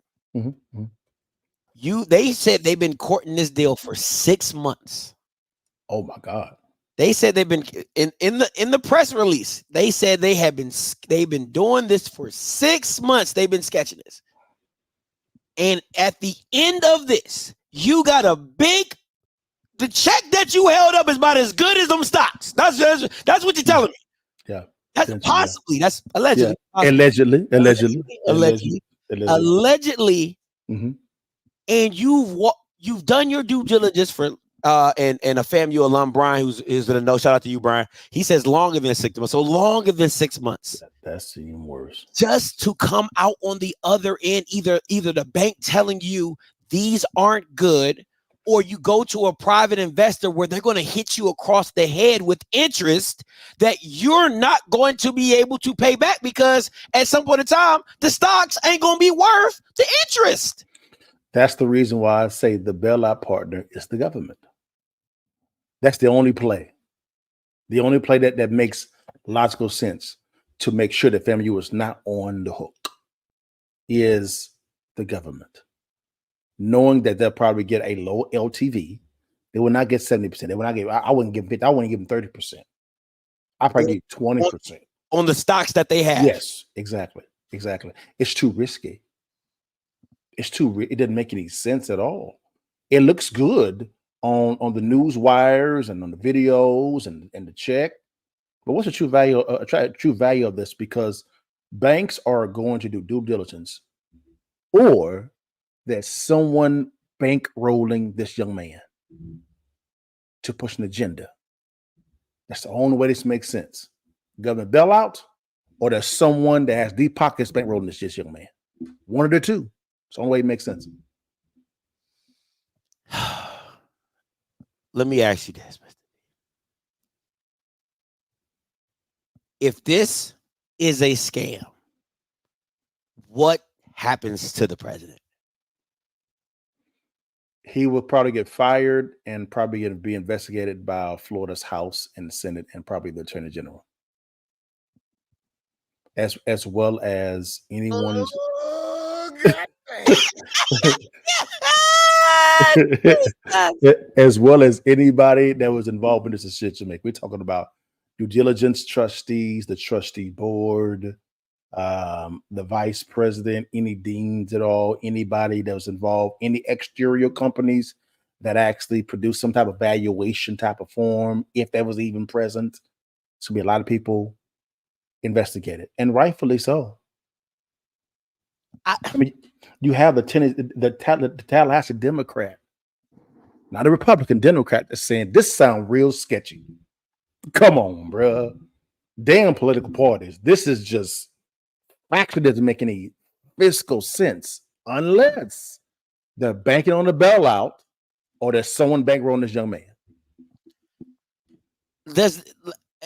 They said they've been courting this deal for 6 months. Oh my God. They said they've been in the press release. They said they've been doing this for 6 months. They've been sketching this. And at the end of this, you got the check that you held up is about as good as them stocks. That's what you're telling me. Yeah. That's possibly. That's allegedly. Yeah. Allegedly. And you've done your due diligence for and a FAMU alum, Brian, who's gonna know. Shout out to you, Brian. He says longer than 6 months. So longer than 6 months. That's even worse. Just to come out on the other end, either the bank telling you these aren't good, or you go to a private investor where they're going to hit you across the head with interest that you're not going to be able to pay back because at some point in time, the stocks ain't going to be worth the interest. That's the reason why I say the bailout partner is the government. That's the only play. The only play that makes logical sense to make sure that FAMU is not on the hook is the government. Knowing that they'll probably get a low LTV, they will not get 70%. They will not get. I wouldn't give 50. I wouldn't give them 30%. I probably give 20% on the stocks that they have. Yes, exactly. It's too risky. It doesn't make any sense at all. It looks good on the news wires and on the videos and the check, but what's the true value? True value of this? Because banks are going to do due diligence, or there's someone bankrolling this young man to push an agenda. That's the only way this makes sense. Government bailout, or there's someone that has deep pockets bankrolling this young man. One of the two. It's the only way it makes sense. Let me ask you this, Mr. If this is a scam, what happens to the president? He will probably get fired and probably be investigated by Florida's House and the Senate and probably the Attorney General, as well as anyone's. As well as anybody that was involved in this decision making. We're talking about due diligence trustees, the trustee board, the vice president, any deans at all, anybody that was involved, any exterior companies that actually produced some type of valuation type of form, if that was even present. So be a lot of people investigated, and rightfully so. I mean, you have the Tallahassee Democrat, not a Republican Democrat, that's saying this sounds real sketchy. Come on, bro. Damn political parties. This is just actually doesn't make any fiscal sense unless they're banking on the bailout or there's someone bankrolling this young man.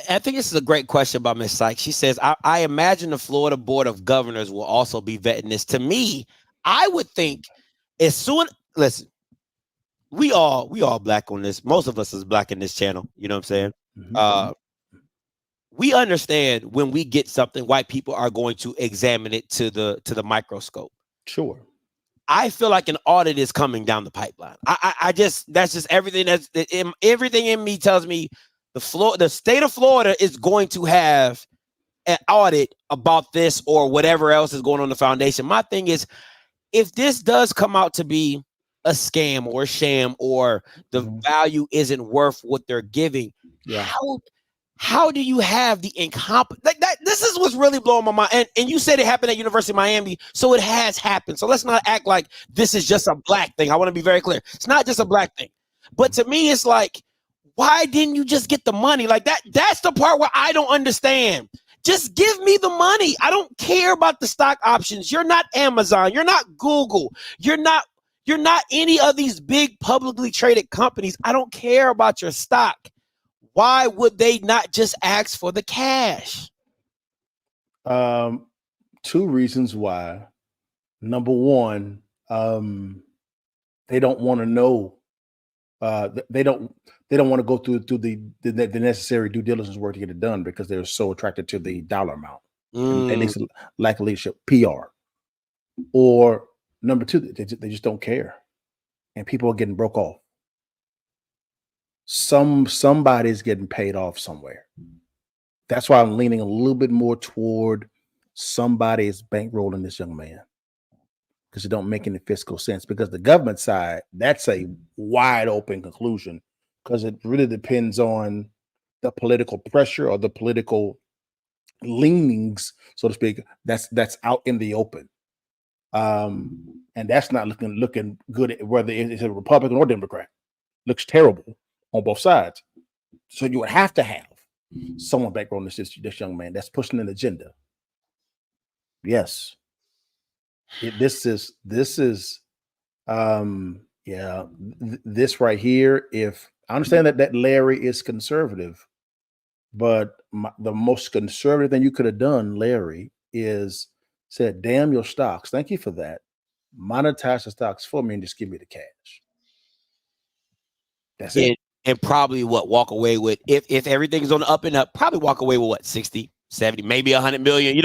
I think this is a great question by Ms. Sykes. She says, I imagine the Florida Board of Governors will also be vetting this. To me, I would think listen, we all black on this. Most of us is black in this channel. You know what I'm saying? We understand when we get something, white people are going to examine it to the microscope. Sure. I feel like an audit is coming down the pipeline. That's just everything everything in me tells me the state of Florida is going to have an audit about this or whatever else is going on in the foundation. My thing is, if this does come out to be a scam or a sham, or the value isn't worth what they're giving, how do you have the incompetence? Like that, this is what's really blowing my mind. And you said it happened at University of Miami, so it has happened. So let's not act like this is just a black thing. I want to be very clear. It's not just a black thing. But to me, it's like, why didn't you just get the money? Like that's the part where I don't understand. Just give me the money. I don't care about the stock options. You're not Amazon. You're not Google. You're not any of these big publicly traded companies. I don't care about your stock. Why would they not just ask for the cash? 2 reasons why. Number one, they don't want to know. They don't want to go through the necessary due diligence work to get it done because they're so attracted to the dollar amount. And they lack of leadership, PR. Or number two, they just don't care, and people are getting broke off. Somebody's getting paid off somewhere. That's why I'm leaning a little bit more toward somebody is bankrolling this young man, because it don't make any fiscal sense. Because the government side, that's a wide open conclusion, because it really depends on the political pressure or the political leanings, so to speak. That's out in the open, and that's not looking good, whether it's a Republican or Democrat. Looks terrible on both sides. So you would have to have someone bankrolling this young man that's pushing an agenda. Yes. This right here. If I understand that Larry is conservative, but the most conservative thing you could have done, Larry, is said, damn your stocks. Thank you for that. Monetize the stocks for me and just give me the cash. That's it. And probably walk away with, if everything's on the up and up, probably walk away with what, 60, 70, maybe 100 million,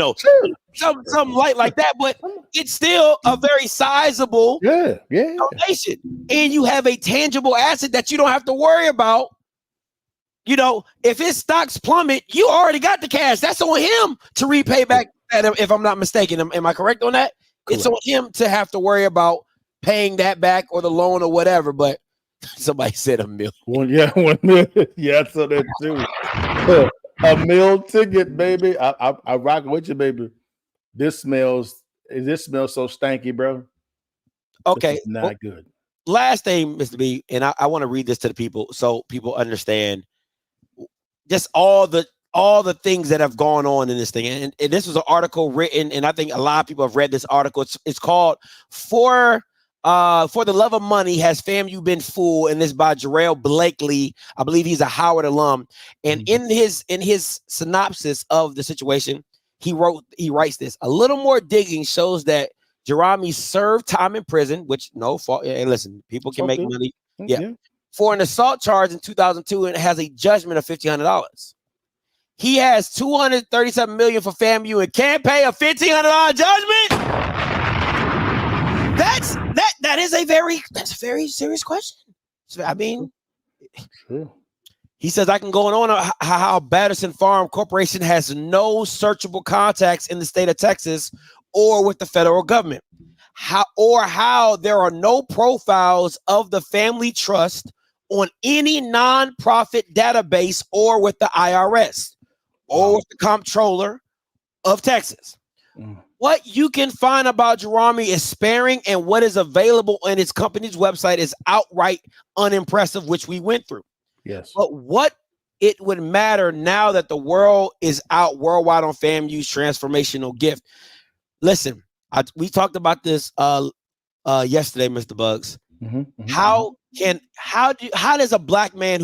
something light like that. But it's still a very sizable donation. And you have a tangible asset that you don't have to worry about. If his stocks plummet, you already got the cash. That's on him to repay back that, if I'm not mistaken. Am I correct on that? Correct. It's on him to have to worry about paying that back or the loan or whatever. But somebody said $1 million. 1 million. Yeah, I saw that too. A meal ticket, baby. I rock with you, baby. This smells so stanky, bro. Okay, this is not good. Last thing, Mr. B, and I want to read this to the people so people understand just all the things that have gone on in this thing. And this was an article written, and I think a lot of people have read this article. It's called For the Love of Money, Has FAMU Been Fooled? And this by Jarrell Blakely. I believe he's a Howard alum. And in his synopsis of the situation, he writes this: a little more digging shows that Gerami served time in prison, which no fault. Hey, listen, people can make money. Yeah. For an assault charge in 2002, and has a judgment of $1,500. He has $237 million for FAMU and can't pay a $1,500 judgment. That's a very serious question. I mean, sure. He says, I can go on how Batterson Farm Corporation has no searchable contacts in the state of Texas or with the federal government. How there are no profiles of the family trust on any nonprofit database or with the IRS or with the comptroller of Texas. What you can find about Gerami is sparing, and what is available on its company's website is outright unimpressive, which we went through. Yes. But what it would matter now that the world is out worldwide on FAMU's transformational gift. Listen, we talked about this yesterday, Mr. Bugs. How does a black man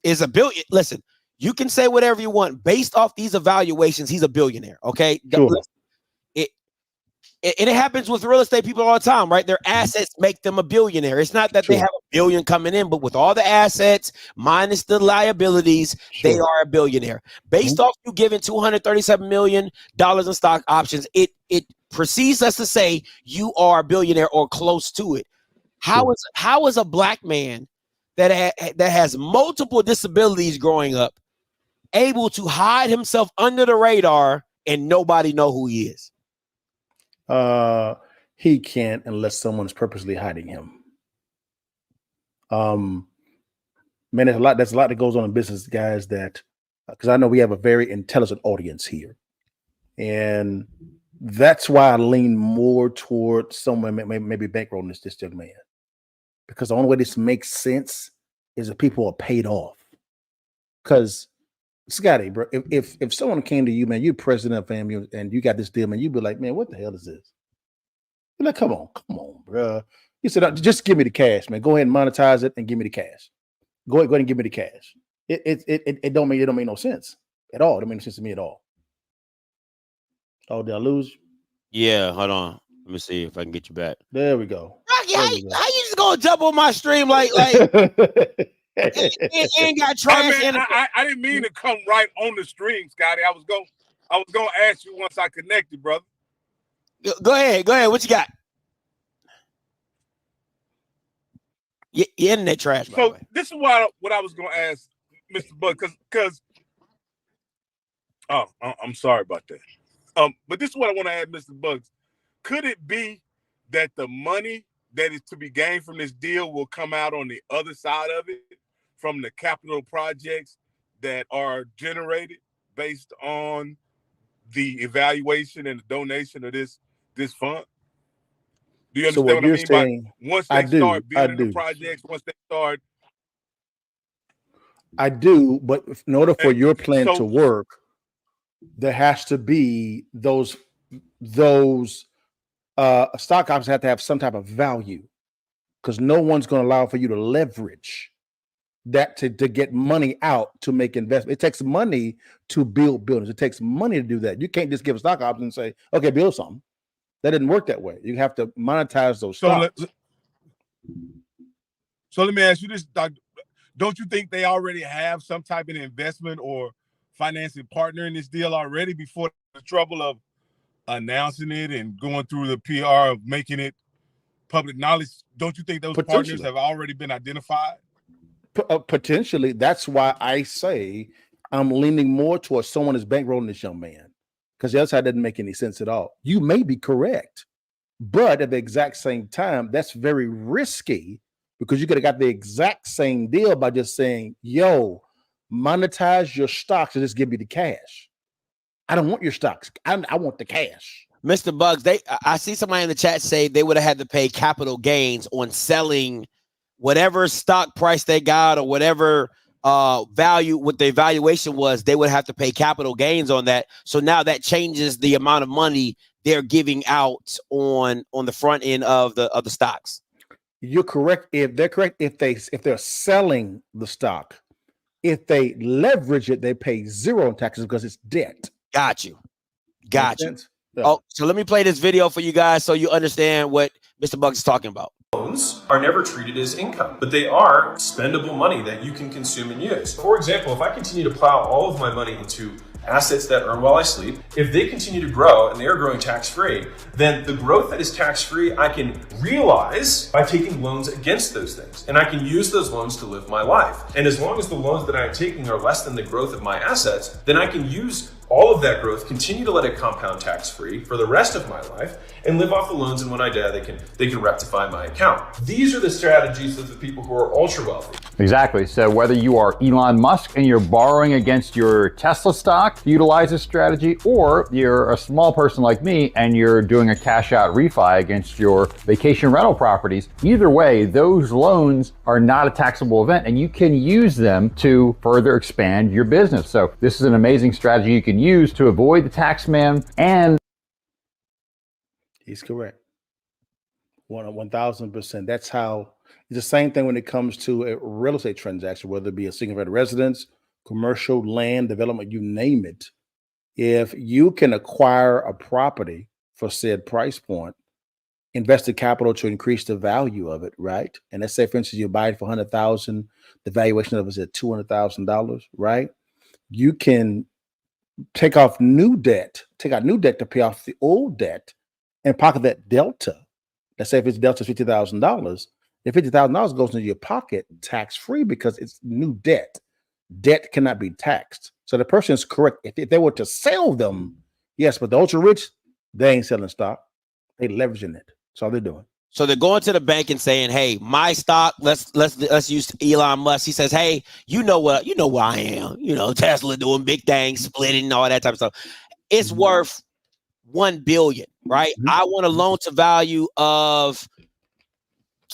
is a billion? Listen, you can say whatever you want based off these evaluations. He's a billionaire. Okay. Sure. It happens with real estate people all the time, right? Their assets make them a billionaire. It's not that they have $1 billion coming in, but with all the assets minus the liabilities, they are a billionaire. Based off you giving $237 million in stock options, it precedes us to say you are a billionaire or close to it. How is a black man that has multiple disabilities growing up able to hide himself under the radar and nobody know who he is? He can't unless someone's purposely hiding him. Man, there's a lot that goes on in business, guys, that because I know we have a very intelligent audience here. And that's why I lean more towards someone maybe bankrolling this young man. Because the only way this makes sense is if people are paid off. Because Scotty, bro, if someone came to you, man, you're president of FAMU and you got this deal, man, you'd be like, man, what the hell is this? You're like, come on, bro. You said, just give me the cash, man. Go ahead and monetize it and give me the cash. Go ahead and give me the cash. It don't make no sense at all. It don't make no sense to me at all. Oh, did I lose? Yeah, hold on. Let me see if I can get you back. There we go. Rocky, how you just gonna jump on my stream like it ain't got trash in it? I didn't mean to come right on the stream, Scotty. I was gonna ask you once I connected, brother. Go ahead. What you got? Your internet trash. So this is what I was gonna ask Mr. Bud, because I'm sorry about that. But this is what I want to ask Mr. Bugs. Could it be that the money that is to be gained from this deal will come out on the other side of it from the capital projects that are generated based on the evaluation and the donation of this fund? Do you understand what I mean? Saying, once they start building the projects, once they start. I do, but in order for your plan to work, there has to be those stock options have to have some type of value, because no one's going to allow for you to leverage that to get money out to make investment. It takes money to build buildings. It takes money to do that. You can't just give a stock option and say, okay, build something. That didn't work that way. You have to monetize those stocks. So let me ask you this, Doctor. Don't you think they already have some type of investment or financing partner in this deal already before the trouble of announcing it and going through the PR of making it public knowledge? Don't you think those partners have already been identified? Potentially. That's why I say I'm leaning more towards someone is bankrolling this young man, because the other side doesn't make any sense at all. You may be correct, but at the exact same time, that's very risky, because you could have got the exact same deal by just saying, yo, monetize your stocks and just give me the cash. I don't want your stocks. I want the cash. Mr. Bugs, I see somebody in the chat say they would have had to pay capital gains on selling whatever stock price they got or whatever value, what the valuation was. They would have to pay capital gains on that. So now that changes the amount of money they're giving out on the front end of the stocks. You're correct. If they're correct, if they're selling the stock, if they leverage it, they pay zero in taxes because it's debt. Got you. Yeah. Oh, so let me play this video for you guys so you understand what Mr. Bugs is talking about. Loans are never treated as income, but they are spendable money that you can consume and use. For example, if I continue to plow all of my money into assets that earn while I sleep, if they continue to grow and they are growing tax-free, then the growth that is tax-free I can realize by taking loans against those things. And I can use those loans to live my life. And as long as the loans that I'm taking are less than the growth of my assets, then I can use all of that growth, continue to let it compound tax-free for the rest of my life, and live off the loans. And when I die, they can rectify my account. These are the strategies of the people who are ultra wealthy. Exactly. So whether you are Elon Musk and you're borrowing against your Tesla stock to utilize this strategy, or you're a small person like me and you're doing a cash out refi against your vacation rental properties, either way, those loans are not a taxable event and you can use them to further expand your business. So this is an amazing strategy you can use to avoid the tax man. And he's correct. 1,000%. That's how it's the same thing when it comes to a real estate transaction, whether it be a single family residence, commercial, land development, you name it. If you can acquire a property for said price point, invested capital to increase the value of it, right? And let's say, for instance, you buy it for $100,000, the valuation of it is at $200,000, right? You can take out new debt to pay off the old debt and pocket that delta. Let's say if it's delta $50,000, if $50,000 goes into your pocket tax free because it's new debt. Debt cannot be taxed. So the person is correct. If they were to sell them, yes, but the ultra rich, they ain't selling stock. They leveraging it. That's all they're doing. So they're going to the bank and saying, "Hey, my stock. Let's use Elon Musk." He says, "Hey, you know what I am. You know, Tesla doing big things, splitting, and all that type of stuff. It's worth $1 billion, right? I want a loan to value of,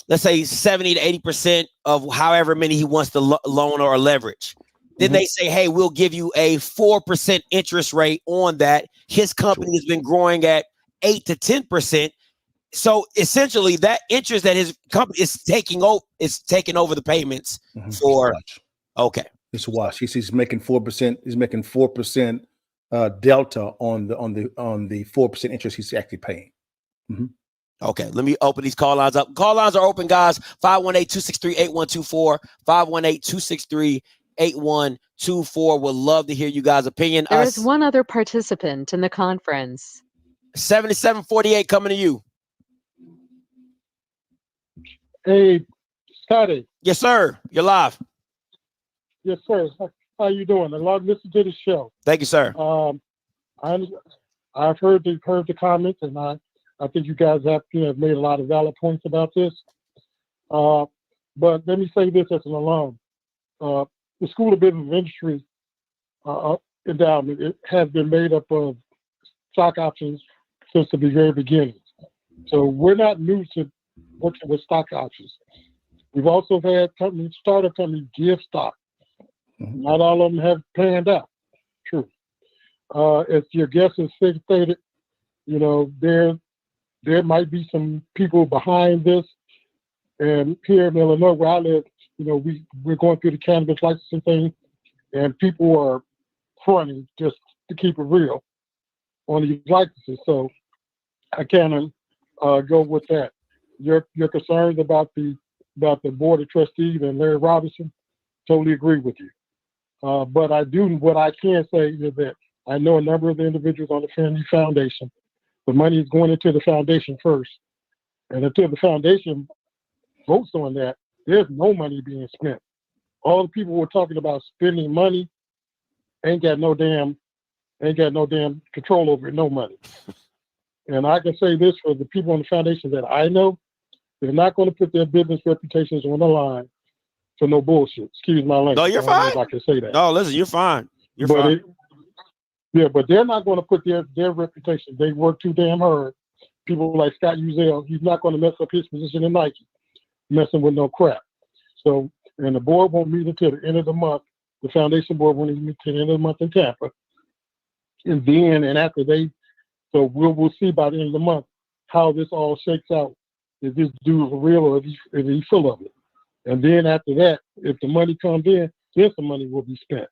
let's say, 70 to 80% of however many he wants to loan or leverage." Then they say, "Hey, we'll give you a 4% interest rate on that." His company has been growing at 8 to 10%. So essentially, that interest that his company is taking over the payments for. Okay, it's a wash. He's making 4%. He's making 4% delta on the 4% interest he's actually paying. Okay, let me open these call lines up. Call lines are open, guys. 518-263-8124. 518-263-8124. Would love to hear you guys' opinion. There is one other participant in the conference. 7748 coming to you. Hey, Scotty. Yes, sir. You're live. Yes, sir. How you doing? I love listening to the show. Thank you, sir. I've heard the comments, and I think you guys have made a lot of valid points about this. But let me say this as an alum. The School of Business and Industry endowment, it has been made up of stock options since the very beginning. So we're not new to working with stock options. We've also had startup companies give stock. Not all of them have panned out. True. As your guest has stated, there might be some people behind this. And here in Illinois, where I live, we're going through the cannabis licensing thing, and people are fronting just to keep it real on these licenses. So I can't go with that. Your concerns about the board of trustees and Larry Robinson, totally agree with you. But what I can say is that I know a number of the individuals on the FAMU Foundation. The money is going into the foundation first, and until the foundation votes on that, there's no money being spent. All the people who are talking about spending money ain't got no damn control over it, no money. And I can say this for the people on the foundation that I know, they're not going to put their business reputations on the line for no bullshit. Excuse my language. No, you're fine. If I can say that. No, listen, you're fine. You're fine. But they're not going to put their reputation. They work too damn hard. People like Scott Uzel, he's not going to mess up his position in Nike, messing with no crap. So, and the board won't meet until the end of the month. The foundation board won't meet until the end of the month in Tampa. And then, and after so we'll see by the end of the month how this all shakes out. If this dude is real or is he full of it? And then after that, if the money comes in, then some money will be spent.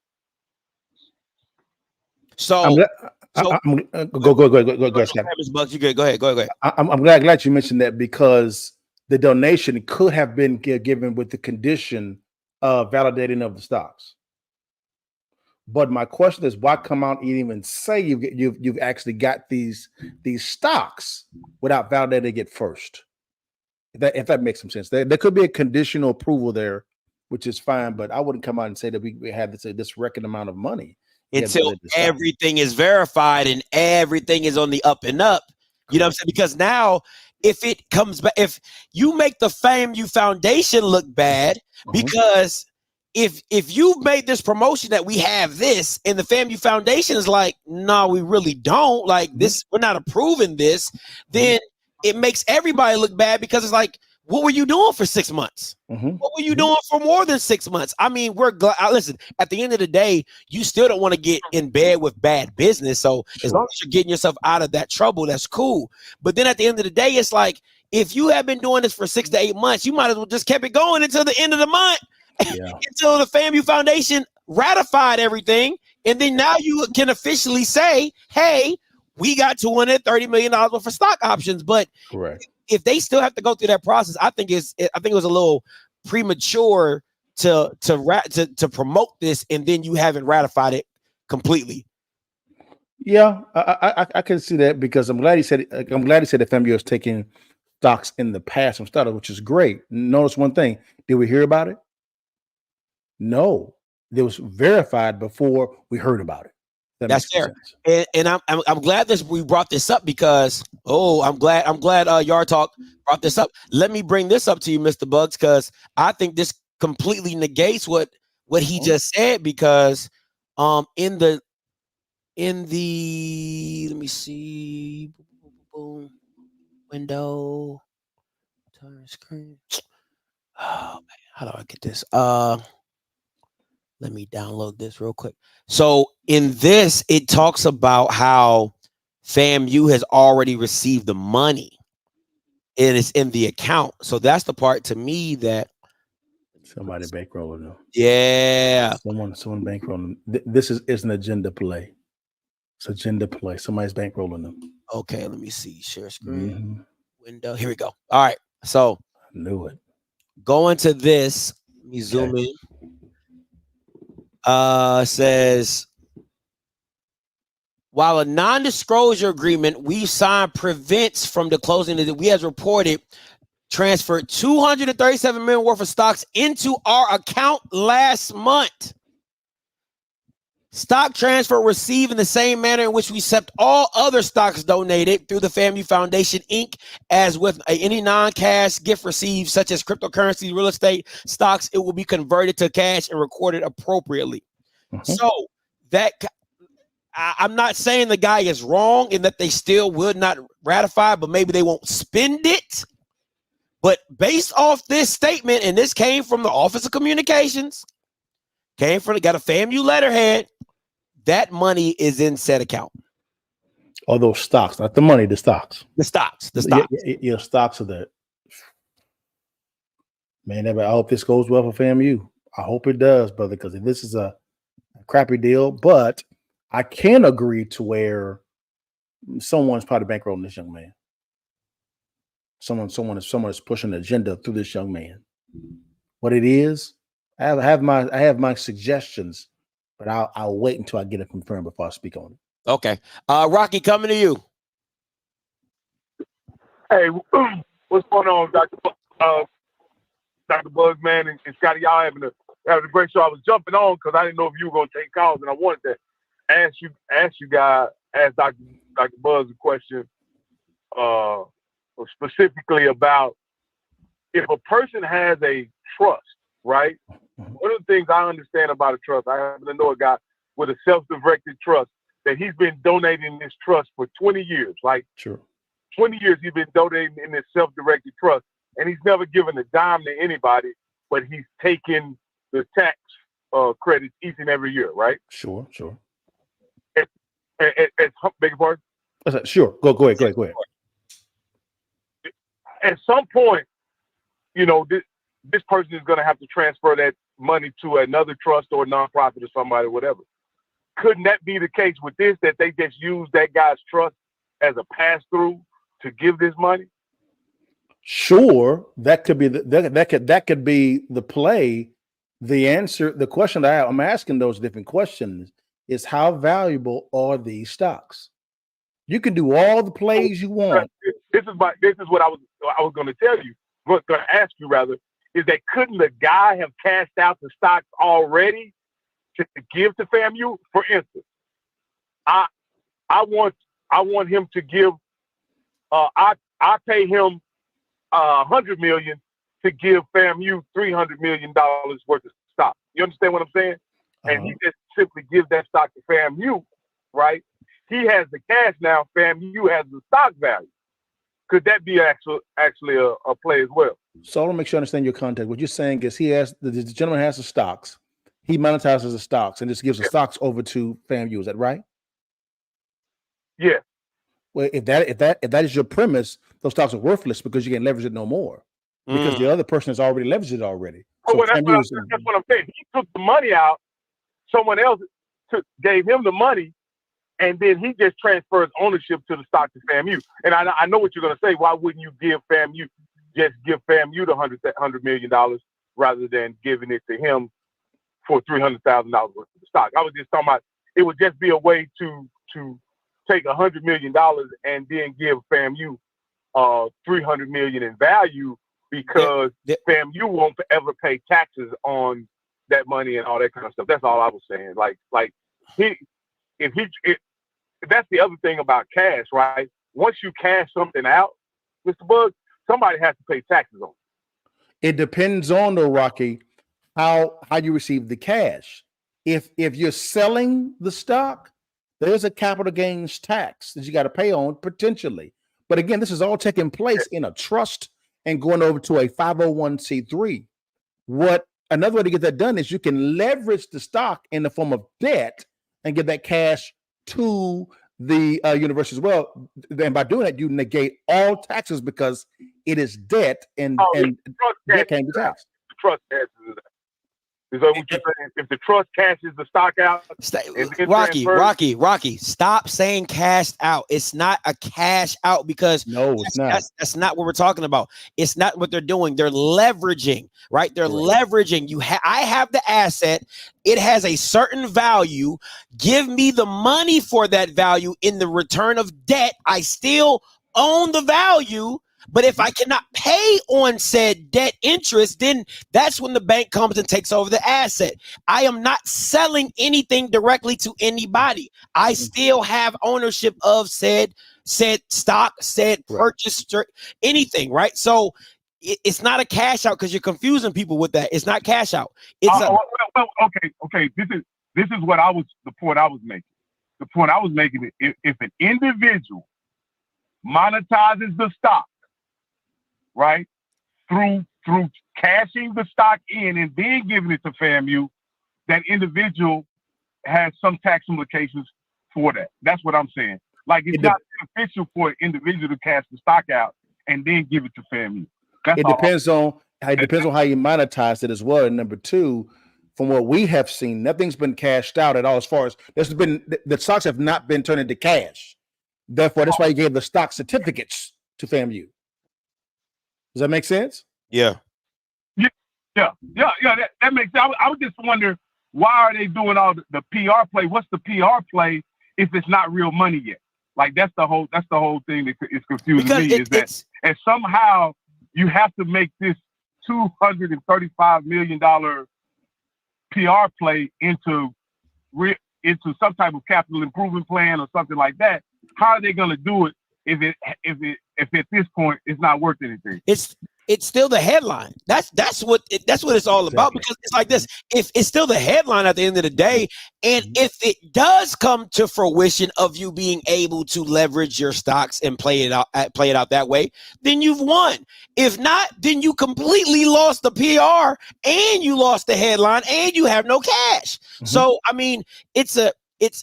So, go ahead, Scott. You good? Go ahead. I'm glad you mentioned that, because the donation could have been given with the condition of validating of the stocks. But my question is, why come out and even say you've actually got these stocks without validating it first? If that makes some sense, there could be a conditional approval there, which is fine. But I wouldn't come out and say that we had this record amount of money until everything is verified and everything is on the up and up. You know what I'm saying? Because now, if it comes back, if you make the FAMU Foundation look bad, because if you made this promotion that we have this, and the FAMU Foundation is like, no, we really don't like this, we're not approving this, then it makes everybody look bad, because it's like, what were you doing for 6 months? What were you doing for more than 6 months? I mean, we're glad. Listen, at the end of the day, you still don't want to get in bed with bad business. So as long as you're getting yourself out of that trouble, that's cool. But then at the end of the day, it's like, if you have been doing this for 6 to 8 months, you might as well just kept it going until the end of the month, until the FAMU Foundation ratified everything. And then now you can officially say, hey, we got $230 million worth of stock options. But correct. If they still have to go through that process, I think it was a little premature to promote this, and then you haven't ratified it completely. Yeah, I can see that because I'm glad he said that FAMU is taking stocks in the past from startup, which is great. Notice one thing: did we hear about it? No, it was verified before we heard about it. That That's makes some fair. sense. And I'm glad we brought this up because I'm glad Yard Talk brought this up. Let me bring this up to you, Mr. Bugs, because I think this completely negates what he just said because in the let me see, boom, window, turn screen. Oh man, how do I get this? Let me download this real quick. So in this, it talks about how FAMU has already received the money and it's in the account. So that's the part to me that Somebody bankrolling them. Yeah. Someone bankrolling them. This is an agenda play. It's agenda play. Somebody's bankrolling them. Okay, let me see. Share screen. Mm-hmm. Window. Here we go. All right. So I knew it. going to this. Let me zoom in. Says while a non-disclosure agreement we signed prevents from the closing that we has reported transferred $237 million worth of stocks into our account last month. Stock transfer received in the same manner in which we accept all other stocks donated through the FAMU Foundation, Inc., as with any non-cash gift received, such as cryptocurrency, real estate, stocks, it will be converted to cash and recorded appropriately. Mm-hmm. So that I'm not saying the guy is wrong and that they still would not ratify, but maybe they won't spend it. But based off this statement, and this came from the Office of Communications, got a FAMU letterhead, that money is in said account. All those stocks, not the money, the stocks. The stocks. Your stocks are that. Man, I hope this goes well for FAMU. I hope it does, brother, because this is a crappy deal. But I can agree to where someone's probably bankrolling this young man. Someone is pushing an agenda through this young man. What it is, I have my suggestions, but I'll wait until I get it confirmed before I speak on it. Okay. Rocky, coming to you. Hey, what's going on, Dr. Bugs, man, and Scotty? Y'all having a great show. I was jumping on because I didn't know if you were going to take calls, and I wanted to ask you guys, ask Dr. Bugs a question specifically about if a person has a trust, right? One of the things I understand about a trust, I happen to know a guy with a self-directed trust that he's been donating this trust for 20 years. Like, sure. 20 years he's been donating in this self-directed trust, and he's never given a dime to anybody, but he's taken the tax credits each and every year, right? Sure. Beg your pardon? Sure. Go ahead. At some point, you know, this person is going to have to transfer that money to another trust or a nonprofit or somebody, whatever. Couldn't that be the case with this, that they just use that guy's trust as a pass-through to give this money? Sure, that could be that could be the play. The answer, the question that I'm asking those different questions is how valuable are these stocks? You can do all the plays you want. This is what I was going to tell you. Going to ask you rather is that couldn't the guy have cashed out the stocks already to give to FAMU? For instance, I want him to give. I pay him $100 million to give FAMU $300 million worth of stock. You understand what I'm saying? And he just simply gives that stock to FAMU, right? He has the cash now. FAMU has the stock value. Could that be actually a play as well? So I want to make sure I understand your context. What you're saying is the gentleman has the stocks. He monetizes the stocks and just gives the stocks over to FAMU. Is that right? Yeah. Well, if that is your premise, those stocks are worthless because you can't leverage it no more because the other person has already leveraged it already. So that's what I'm saying. He took the money out. Someone else gave him the money, and then he just transfers ownership to the stock to FAMU. And I know what you're going to say. Why wouldn't you give FAMU the $100 million rather than giving it to him for $300,000 worth of the stock? I was just talking about it would just be a way to take $100 million and then give FAMU $300 million in value because FAMU won't ever pay taxes on that money and all that kind of stuff. That's all I was saying. That's the other thing about cash, right? Once you cash something out, Mr. Buggs, somebody has to pay taxes on it. It depends on the Rocky how you receive the cash. If you're selling the stock, there's a capital gains tax that you got to pay on potentially. But again, this is all taking place in a trust and going over to a 501c3. Another way to get that done is you can leverage the stock in the form of debt and get that cash to the university as well. And by doing that, you negate all taxes because it is debt and debt can't be taxed. The trust cashes it out. Is that what you're saying? If the trust cashes the stock out, Rocky, stop saying cashed out. It's not a cash out because no, it's not. That's not what we're talking about. It's not what they're doing. They're leveraging, right? They're leveraging. I have the asset. It has a certain value. Give me the money for that value in the return of debt. I still own the value. But if I cannot pay on said debt interest, then that's when the bank comes and takes over the asset. I am not selling anything directly to anybody. I still have ownership of said stock, said purchase, anything, right? So it's not a cash out because you're confusing people with that. It's not cash out. It's okay. This is what the point I was making. The point I was making is if an individual monetizes the stock, right, through cashing the stock in and then giving it to FAMU, that individual has some tax implications for that. That's what I'm saying. Like it's not beneficial for an individual to cash the stock out and then give it to FAMU. It depends on how you monetize it as well. And number two, from what we have seen, nothing's been cashed out at all. As far as the stocks have not been turned into cash. Therefore, that's why you gave the stock certificates to FAMU. Does that make sense? Yeah. That makes sense. I would just wonder, why are they doing all the PR play? What's the PR play if it's not real money yet? Like that's the whole thing that is confusing me. And somehow you have to make this $235 million PR play into some type of capital improvement plan or something like that. How are they going to do it if at this point it's not worth anything? It's still the headline. That's what it's all about, because it's like this. If it's still the headline at the end of the day, and if it does come to fruition of you being able to leverage your stocks and play it out that way, then you've won. If not, then you completely lost the PR and you lost the headline and you have no cash. So I mean,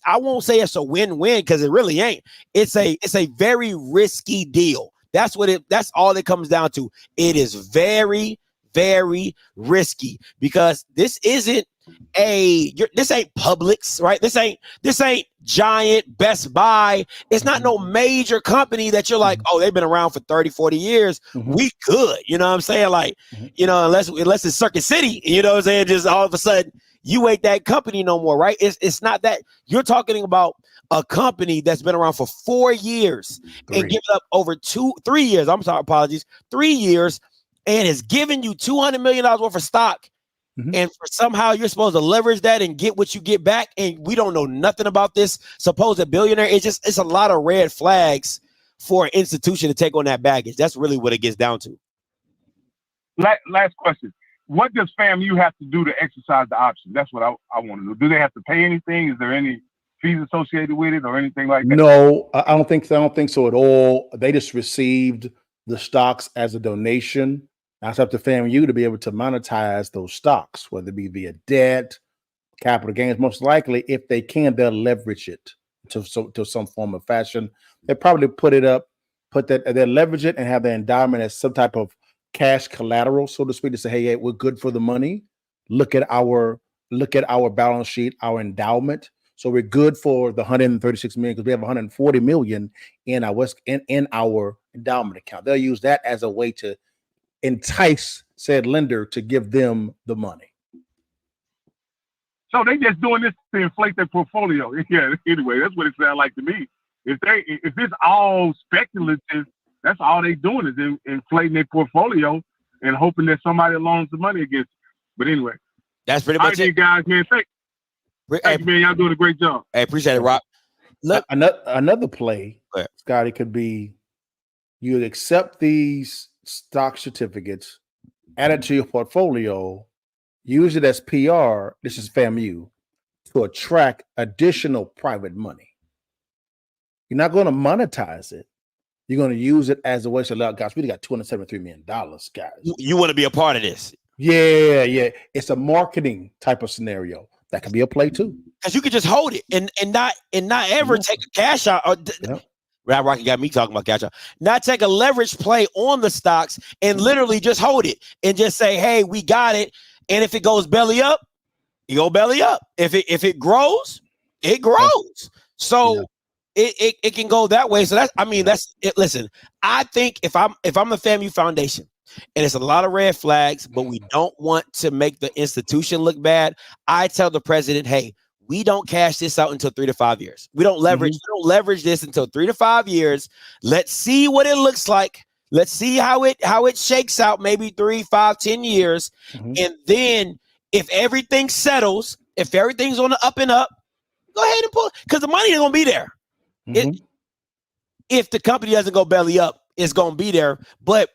I won't say it's a win-win because it really ain't. It's a very risky deal. That's all it comes down to. It is very, very risky because this ain't Publix, right? This ain't Giant, Best Buy. It's not no major company that you're like, oh, they've been around for 30, 40 years. We good. You know what I'm saying? Like, unless it's Circuit City, you know what I'm saying? Just all of a sudden you ain't that company no more, right? It's not that. You're talking about a company that's been around for 4 years and given up over 3 years. I'm sorry, apologies. 3 years, and has given you $200 million worth of stock. And for somehow you're supposed to leverage that and get what you get back. And we don't know nothing about this supposed billionaire. It's a lot of red flags for an institution to take on that baggage. That's really what it gets down to. Last question. What does FAMU have to do to exercise the option? That's what I want to know. Do they have to pay anything? Is there any fees associated with it or anything like that? No, I don't think so at all. They just received the stocks as a donation. Now it's up to FAMU to be able to monetize those stocks, whether it be via debt, capital gains. Most likely, if they can, they'll leverage it to some form of fashion. They probably they'll leverage it and have the endowment as some type of cash collateral, so to speak, to say, hey, we're good for the money. Look at our balance sheet, our endowment. So we're good for the 136 million because we have 140 million in our endowment account. They'll use that as a way to entice said lender to give them the money. So they just doing this to inflate their portfolio. Yeah. Anyway, that's what it sounds like to me. if it's all speculative, that's all they doing is inflating their portfolio and hoping that somebody loans the money against it. But anyway, that's pretty much it, guys, man. Thank you, man. Y'all doing a great job. I appreciate it, Rob. Look, another play, Scotty, could be you accept these stock certificates, add it to your portfolio, use it as PR. This is FAMU to attract additional private money. You're not going to monetize it. You're going to use it as a way to allow, guys, we got $273 million, guys. You want to be a part of this. Yeah. It's a marketing type of scenario. That could be a play too. Because you could just hold it and not ever take a cash out. Rap Rocky got me talking about cash out. Not take a leverage play on the stocks and literally just hold it and just say, hey, we got it. And if it goes belly up, you go belly up. If it grows, it grows. So it can go that way. So that's it. Listen, I think if I'm the FAMU Foundation and it's a lot of red flags, but we don't want to make the institution look bad, I tell the president, hey, we don't cash this out until 3 to 5 years. We don't leverage. We don't leverage this until 3 to 5 years. Let's see what it looks like. Let's see how it shakes out. Maybe 3, 5, 10 years, and then if everything settles, if everything's on the up and up, go ahead and pull because the money is gonna be there. If the company doesn't go belly up, it's gonna be there. But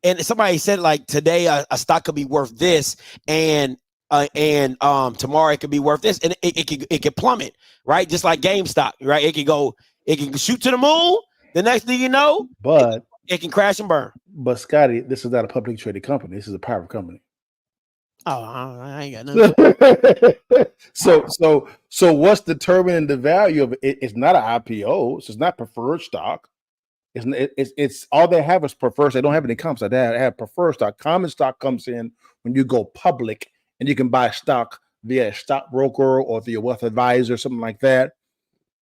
and somebody said like today a stock could be worth this, and tomorrow it could be worth this, and it could plummet, right? Just like GameStop, right? It can shoot to the moon. The next thing you know, but it can crash and burn. But Scotty, this is not a publicly traded company. This is a private company. Oh, I ain't got nothing. So what's determining the value of it? It's not an IPO. So it's not preferred stock. It's all they have is preferred. They don't have any comps. They have preferred stock. Common stock comes in when you go public, and you can buy stock via a stockbroker or via wealth advisor, something like that.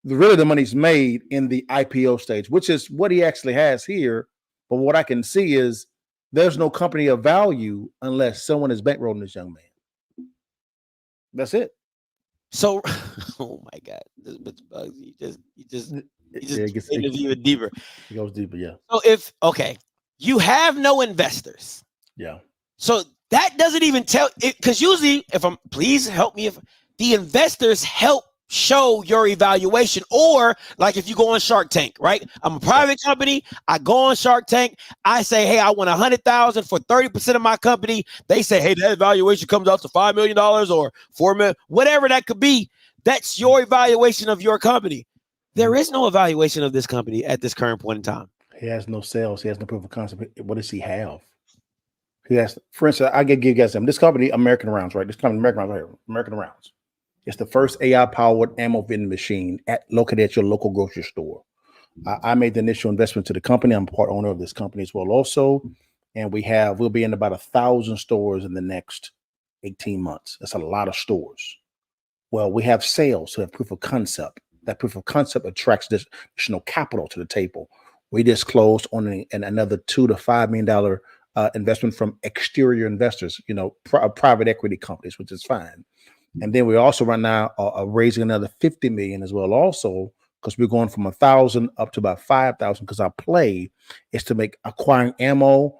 Really, the money's made in the IPO stage, which is what he actually has here. But what I can see is there's no company of value unless someone is bankrolling this young man. That's it. So, oh my God, you just even deeper. It goes deeper, yeah. So you have no investors. Yeah. So that doesn't even tell it because usually, please help me if the investors help show your evaluation, or like if you go on Shark Tank, right? I'm a private company. I go on Shark Tank. I say, hey, I want 100,000 for 30% of my company. They say, hey, that valuation comes out to $5 million or $4 million, whatever that could be. That's your evaluation of your company. There is no evaluation of this company at this current point in time. He has no sales. He has no proof of concept. What does he have? He has, for instance, I can give you guys some. This company, American Rounds, right? This company, American Rounds, right here. American Rounds. It's the first AI-powered ammo vending machine located at your local grocery store. I made the initial investment to the company. I'm part owner of this company as well also. And we'll be in about 1,000 stores in the next 18 months. That's a lot of stores. Well, we have sales, so we have proof of concept. That proof of concept attracts additional capital to the table. We just closed on another $2 to $5 million investment from exterior investors, private equity companies, which is fine. And then we also right now are raising another 50 million as well also, because we're going from 1,000 up to about 5,000, because our play is to make acquiring ammo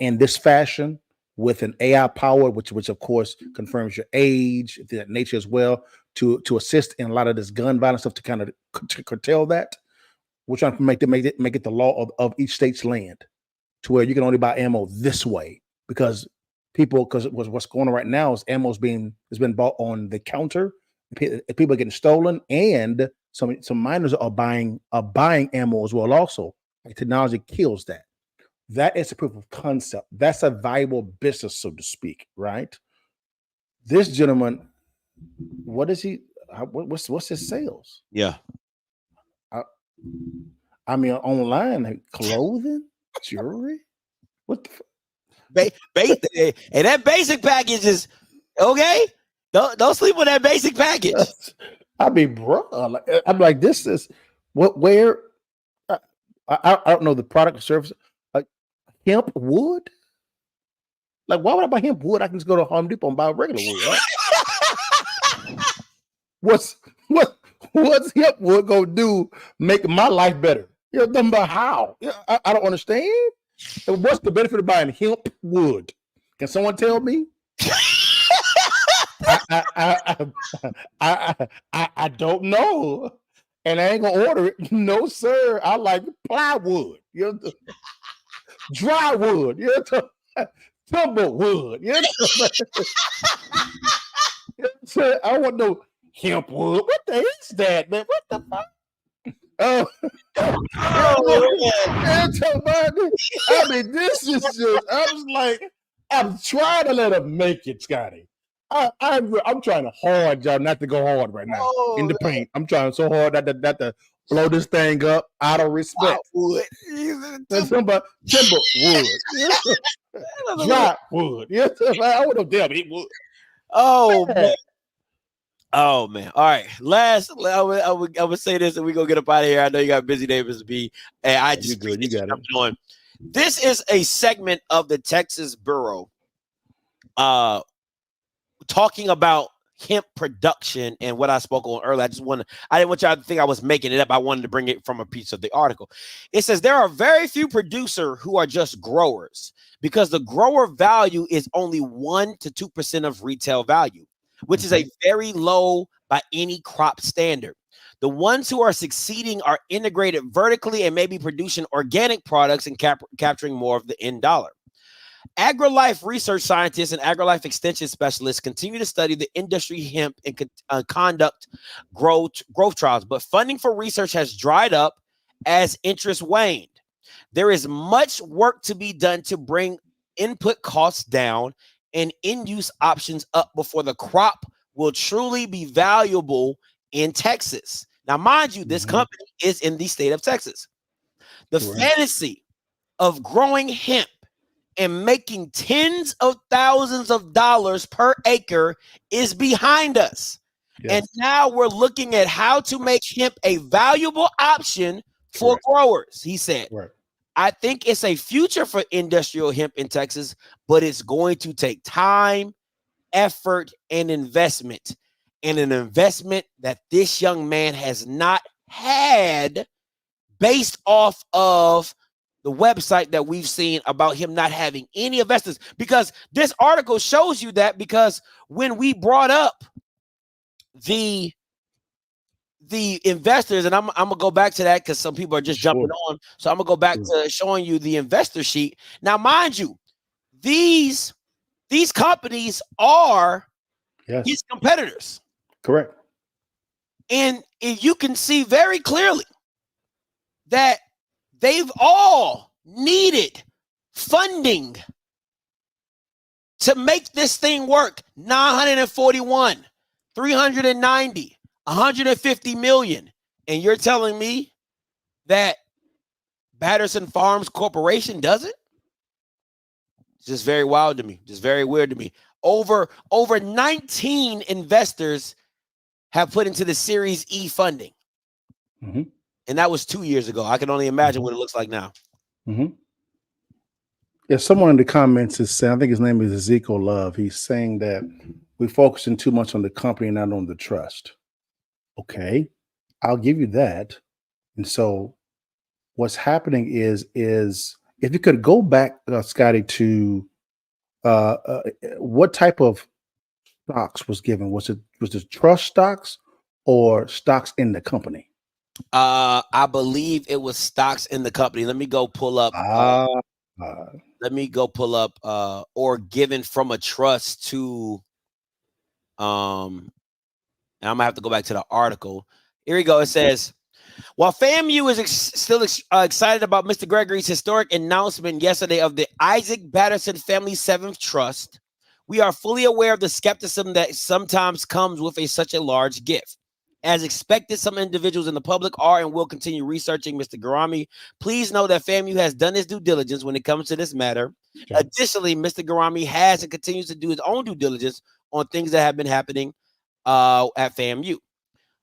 in this fashion with an AI power, which of course confirms your age, that nature as well, to assist in a lot of this gun violence stuff, to kind of curtail that. We're trying to make it the law of each state's land, to where you can only buy ammo this way, because what's going on right now is ammo's has been bought on the counter. People are getting stolen, and some minors are buying ammo as well also. Like, technology kills that. That is a proof of concept. That's a viable business, so to speak, right? This gentleman, what is he? What's his sales? Yeah. I mean, online, like clothing, jewelry. What the? And that basic package is okay. Don't sleep on that basic package. I mean, bro, I'm like, this is where I don't know the product or service. Like hemp wood. Like, why would I buy hemp wood? I can just go to Home Depot and buy regular wood. Right? What's hempwood gonna do? Make my life better? You're talking about how? I don't understand. And what's the benefit of buying hemp wood? Can someone tell me? I don't know, and I ain't gonna order it. No, sir. I like plywood. Dry wood. Timber wood. I want no hemp wood. What the is that, man? What the fuck? Oh, I mean, this is just. I was like, I'm trying to let him make it, Scotty. I'm trying hard, y'all, not to go hard right now in the paint. I'm trying so hard not to blow this thing up out of respect. Wood. Timber wood. Dry wood. I want no damn hemp wood. Oh man. Oh man! All right, last I would say this, and we gonna get up out of here. I know you got a busy day, Mr. B, and I just good. You got it. On. This is a segment of the Texas Bureau, talking about hemp production and what I spoke on earlier. I didn't want y'all to think I was making it up. I wanted to bring it from a piece of the article. It says there are very few producers who are just growers because the grower value is only 1 to 2% of retail value, which is a very low by any crop standard. The ones who are succeeding are integrated vertically and maybe producing organic products and capturing more of the end dollar. AgriLife research scientists and AgriLife extension specialists continue to study the industry hemp and conduct growth trials, but funding for research has dried up as interest waned. There is much work to be done to bring input costs down and end-use options up before the crop will truly be valuable in Texas. Now, mind you, this company is in the state of Texas. The fantasy of growing hemp and making tens of thousands of dollars per acre is behind us. Yes. And now we're looking at how to make hemp a valuable option for growers, he said. Right. I think it's a future for industrial hemp in Texas, but it's going to take time, effort, and investment. And an investment that this young man has not had based off of the website that we've seen about him not having any investors, because this article shows you that, because when we brought up the investors, and I'm gonna go back to that because some people are just jumping on. So I'm gonna go back to showing you the investor sheet. Now, mind you, these companies are his competitors. Correct. And you can see very clearly that they've all needed funding to make this thing work. 941, 390, 150 million. And you're telling me that Batterson Farms Corporation does it? It's just very wild to me. Just very weird to me. Over 19 investors have put into the Series E funding. Mm-hmm. And that was 2 years ago. I can only imagine what it looks like now. Mm-hmm. Yeah, someone in the comments is saying, I think his name is Ezekiel Love. He's saying that we're focusing too much on the company and not on the trust. Okay, I'll give you that. And so what's happening is if you could go back, Scotty, to what type of stocks was given? Was it trust stocks or stocks in the company? I believe it was stocks in the company. Let me go pull up. Or given from a trust to. And I'm gonna have to go back to the article. Here we go. It says, while FAMU is still excited about Mr. Gregory's historic announcement yesterday of the Isaac Batterson Family 7th Trust, we are fully aware of the skepticism that sometimes comes with such a large gift. As expected, some individuals in the public are and will continue researching Mr. Gerami. Please know that FAMU has done its due diligence when it comes to this matter. Okay. Additionally, Mr. Gerami has and continues to do his own due diligence on things that have been happening at FAMU.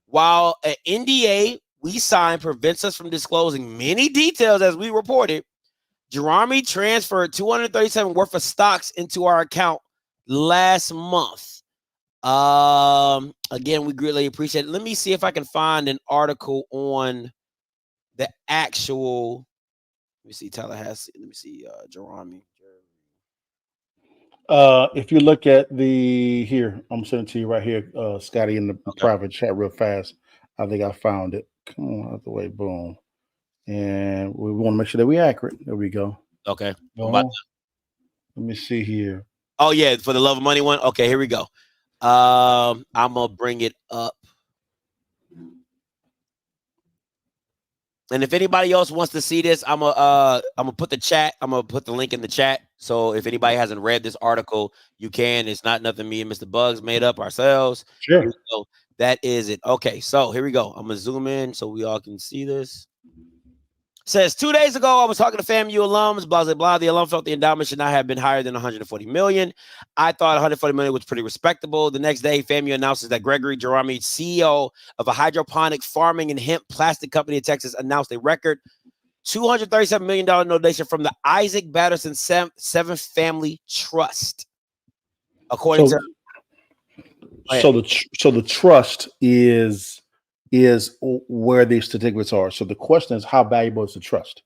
While an NDA we signed prevents us from disclosing many details, as we reported, Gerami transferred $237 worth of stocks into our account last month. Again, we greatly appreciate it. Let me see if I can find an article on the actual. Let me see Tallahassee. Let me see Gerami. If you look at the here, I'm sending it to you right here, Scotty, in the private chat real fast. I think I found it. Come on out the way, boom. And we want to make sure that we're accurate. There we go. Okay. Let me see here. Oh yeah, for the love of money one. Okay, here we go. I'm gonna bring it up. And if anybody else wants to see this, I'm gonna put the link in the chat. So if anybody hasn't read this article, you can. It's not nothing me and Mr. Bugs made up ourselves. Sure. So that is it. Okay, so here we go. I'm gonna zoom in so we all can see this. Says 2 days ago, I was talking to FAMU alums, blah, blah, blah. The alum felt the endowment should not have been higher than 140 million. I thought 140 million was pretty respectable. The next day, FAMU announces that Gregory Gerami, CEO of a hydroponic farming and hemp plastic company in Texas, announced a record $237 million donation from the Issac Batterson Seventh Family Trust. According to the trust is where these certificates are. So the question is, how valuable is the trust?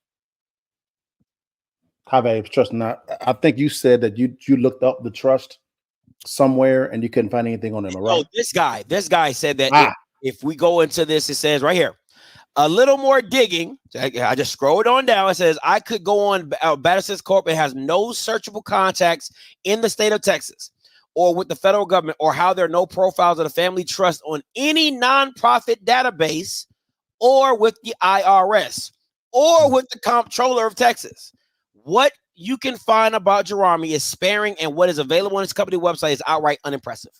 How valuable is trust? Now, I think you said that you looked up the trust somewhere and you couldn't find anything on them, right? Oh, this guy said that if we go into this, it says right here, a little more digging. I just scrolled on down. It says, I could go on Batterson's Corp. It has no searchable contacts in the state of Texas or with the federal government, or how there are no profiles of the family trust on any nonprofit database, or with the IRS, or with the comptroller of Texas. What you can find about Gerami is sparing, and what is available on his company website is outright unimpressive.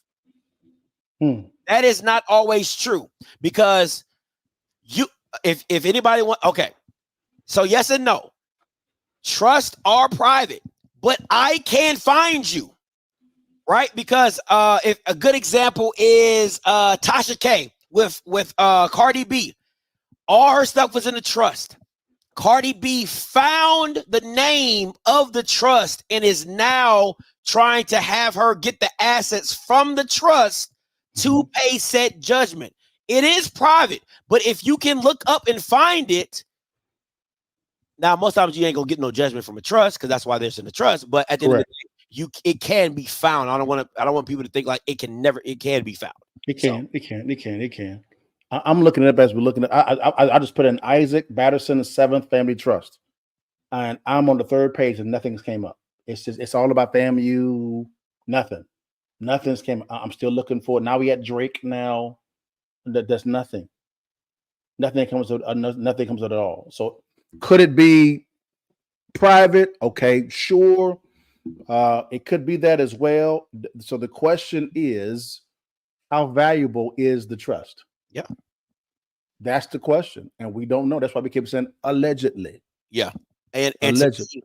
That is not always true, because if anybody want, okay, so yes and no. Trusts are private, but I can find you. Right, because if a good example is Tasha K with Cardi B, all her stuff was in the trust. Cardi B found the name of the trust and is now trying to have her get the assets from the trust to pay said judgment. It is private, but if you can look up and find it, now most times you ain't gonna get no judgment from a trust because that's why there's in the trust. But at the end of the day, it can be found. I don't want people to think like it can be found. It can. I'm looking it up as we're looking at. I just put in Issac Batterson Seventh Family Trust, and I'm on the third page and nothing's came up. It's all about FAMU. Nothing's came up. I'm still looking for it. Now we at Drake now. There's nothing. Nothing comes out at all. So could it be private? Okay, sure. It could be that as well. So the question is, how valuable is the trust? Yeah, that's the question, and we don't know. That's why we keep saying allegedly. Yeah, and allegedly.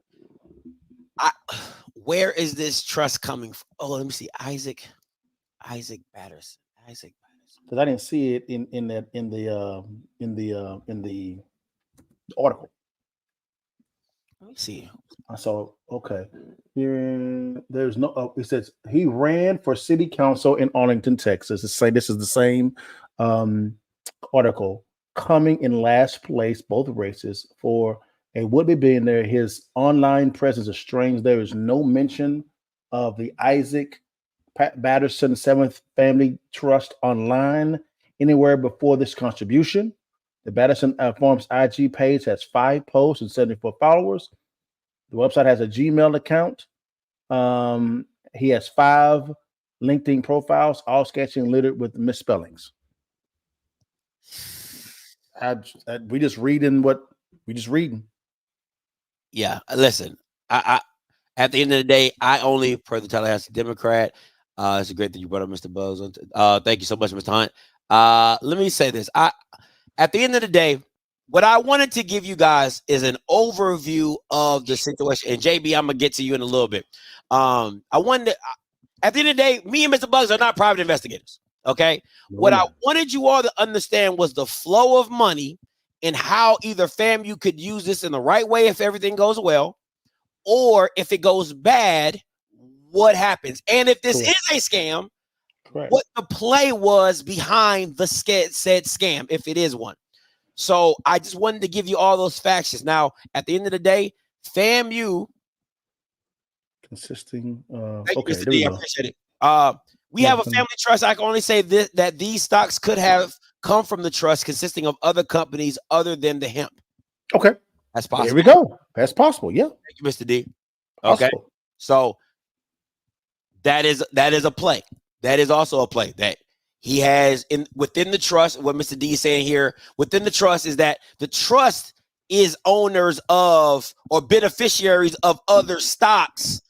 Where is this trust coming from? Oh, let me see. Issac Batterson. Because I didn't see it in the article. Let me see. I saw, okay. Here, there's no, it says he ran for city council in Arlington, Texas. This is the same article. Coming in last place, both races, for a would-be billionaire. His online presence is strange. There is no mention of the Issac Batterson Seventh Family Trust online anywhere before this contribution. The Batterson Farms IG page has 5 posts and 74 followers. The website has a Gmail account. He has 5 LinkedIn profiles, all sketchy and littered with misspellings. We just reading. Yeah, listen. I at the end of the day, I only, per the Tallahassee Democrat. It's a great that you brought up Mr. Buzz. Thank you so much, Mr. Hunt. Let me say this. At the end of the day, what I wanted to give you guys is an overview of the situation. And JB, I'm gonna get to you in a little bit. I wanted at the end of the day, me and Mr. Bugs are not private investigators. Okay. What I wanted you all to understand was the flow of money and how either FAMU could use this in the right way if everything goes well, or if it goes bad, what happens. And if this is a scam, what the play was behind the said scam, if it is one. So I just wanted to give you all those facts. Now, at the end of the day, FAMU consisting. Thank you, Okay, Mr. there we D. I go. appreciate it. We have a family trust. I can only say this, that these stocks could have come from the trust consisting of other companies other than the hemp. Okay, that's possible. There we go. That's possible. Yeah. Thank you, Mr. D. Okay, Possible. so that is a play. That is also a play that he has within the trust. What Mr. D is saying here within the trust is that the trust is owners of or beneficiaries of other stocks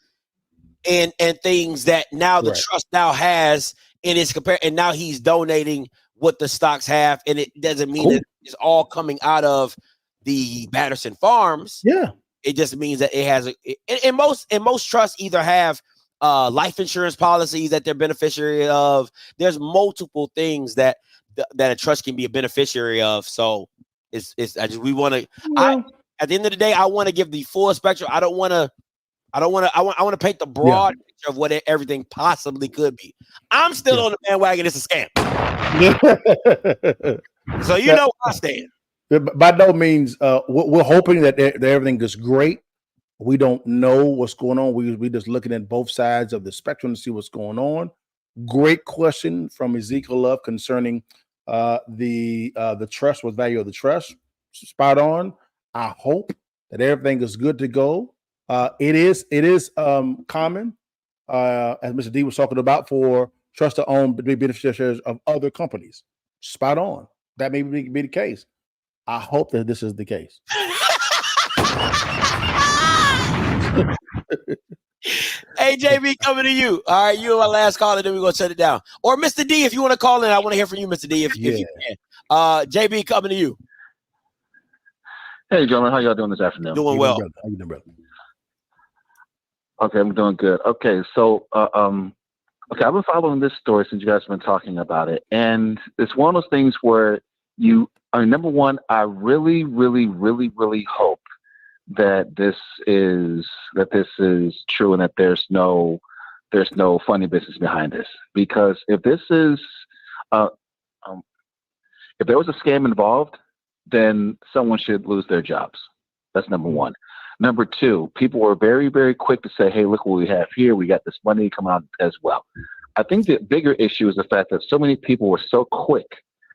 and things that now the trust now has in its and now he's donating what the stocks have, and it doesn't mean that it's all coming out of the Batterson farms. Yeah, it just means that it has and most trusts either have life insurance policies that they're beneficiary of. There's multiple things that a trust can be a beneficiary of. So it's at the end of the day, I want to give the full spectrum. I want to paint the broad picture of what everything possibly could be. I'm still on the bandwagon. It's a scam. So you know where I stand. By no means, we're hoping that everything is great. We don't know what's going on. We're just looking at both sides of the spectrum to see what's going on. Great question from Ezekiel Love concerning the trust, what value of the trust. Spot on. I hope that everything is good to go. It is common, as Mr. D was talking about, for trust to own be beneficiaries of other companies. Spot on. That may be the case. I hope that this is the case. Hey, JB, coming to you. All right, you are my last call, and then we're going to shut it down. Or Mr. D, if you want to call in, I want to hear from you, Mr. D, if you can. JB, coming to you. Hey, gentlemen, how y'all doing this afternoon? Doing well. How you doing, brother? Okay, I'm doing good. Okay, so I've been following this story since you guys have been talking about it, and it's one of those things where number one, I really, really, really, really hope that this is true and that there's no funny business behind this. Because if this is if there was a scam involved, then someone should lose their jobs. That's number one. Number two, people were very, very quick to say, hey, look what we have here. We got this money coming out as well. I think the bigger issue is the fact that so many people were so quick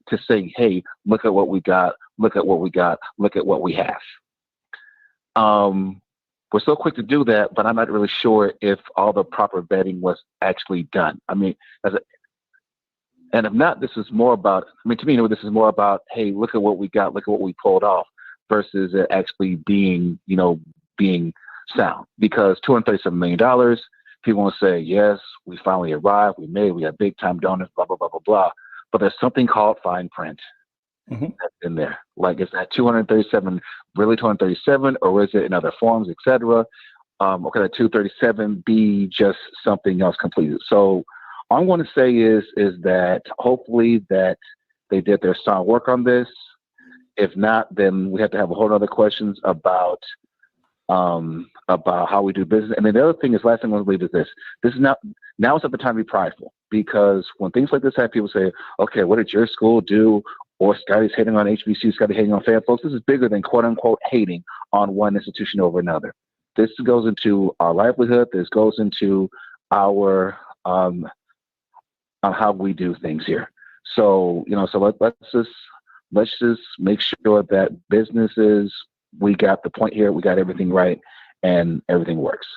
to say, hey, look at what we got, look at what we got, look at what we have. We're so quick to do that, but I'm not really sure if all the proper vetting was actually done. I mean, and if not, this is more about, to me, this is more about, hey, look at what we got, look at what we pulled off, versus it actually being sound. Because $237 million, people will say, yes, we finally arrived, we got big time donors, blah, blah, blah, blah, blah. But there's something called fine print that's in there. Like, is that 237 really 237, or is it in other forms, etc.? Or could that 237 be just something else completely? So all I want to say is that hopefully that they did their sound work on this. If not, then we have to have a whole other questions about how we do business. And then the other thing is, last thing I want to leave is this. This is now is not the time to be prideful, because when things like this happen, people say, okay, what did your school do? Or Scotty's hating on HBCU, Scotty hating on FAM. Folks, this is bigger than quote unquote hating on one institution over another. This goes into our livelihood. This goes into our on how we do things here. So, let's just make sure that businesses, we got the point here, we got everything right, and everything works.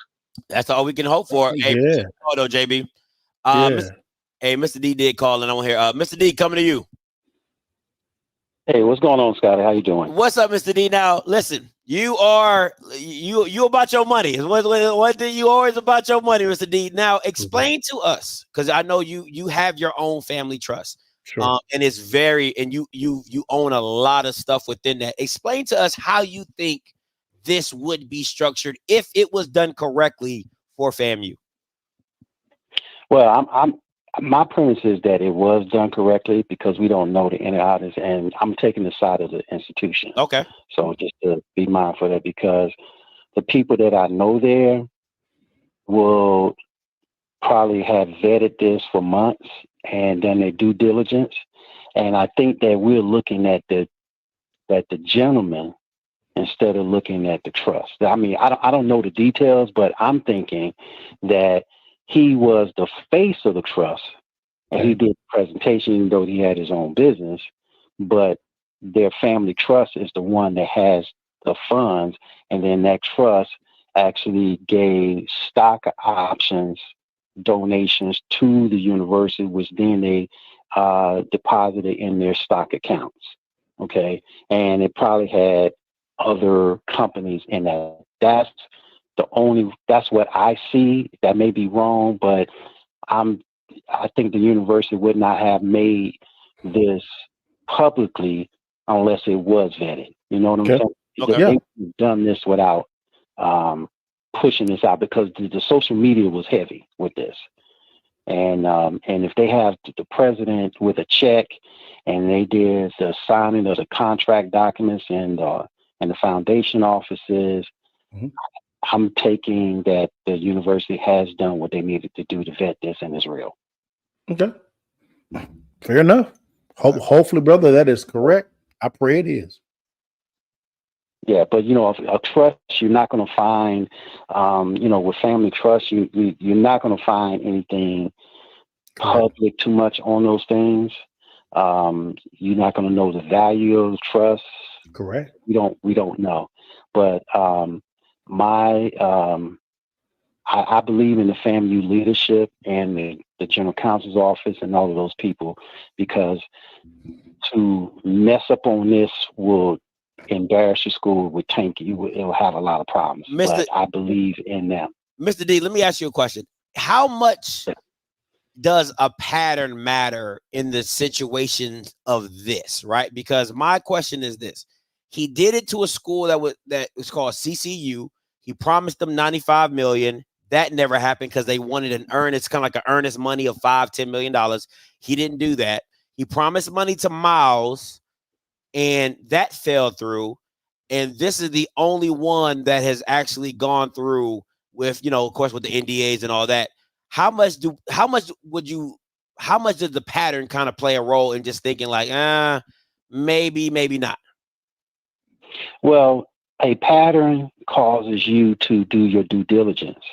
That's all we can hope for. Hey, JB. Mr. D did call, and I want to hear Mr. D, coming to you. Hey, what's going on, Scotty? How you doing? What's up, Mr. D? Now, listen, you about your money. One thing you always about your money, Mr. D. Now, explain to us, because I know you have your own family trust. Sure. And it's you own a lot of stuff within that. Explain to us how you think this would be structured if it was done correctly for FAMU. Well, my premise is that it was done correctly, because we don't know the inner outers, and I'm taking the side of the institution. Okay. So just to be mindful of that, because the people that I know there will probably have vetted this for months and done their due diligence. And I think that we're looking at the gentleman instead of looking at the trust. I mean, I don't know the details, but I'm thinking that he was the face of the trust, and he did the presentation, even though he had his own business. But their family trust is the one that has the funds, and then that trust actually gave stock options, donations to the university, which then they deposited in their stock accounts. Okay, and it probably had other companies in that. That's what I see. That may be wrong, but I think the university would not have made this publicly unless it was vetted. You know what I'm saying? Okay. They would have done this without pushing this out, because the social media was heavy with this. And if they have the president with a check, and they did the signing of the contract documents and the foundation offices, I'm taking that the university has done what they needed to do to vet this, and it's real. Okay. Fair enough. Hopefully, brother, that is correct. I pray it is. Yeah, but a trust, you're not going to find, with family trust, you're not going to find anything public too much on those things. You're not going to know the value of the trust. Correct. We don't know, but I believe in the FAMU leadership and the general counsel's office and all of those people, because to mess up on this will embarrass your school, would tank you. It'll have a lot of problems. But I believe in them. Mr. D, let me ask you a question. How much does a pattern matter in the situations of this, right? Because my question is this: he did it to a school that was called CCU. He promised them $95 million. That never happened because they wanted an earnest, kind of like an earnest money of $5-10 million. He didn't do that. He promised money to Miles, and that fell through. And this is the only one that has actually gone through with, of course, with the NDAs and all that. How much does the pattern kind of play a role in just thinking like, maybe not? Well, a pattern causes you to do your due diligence,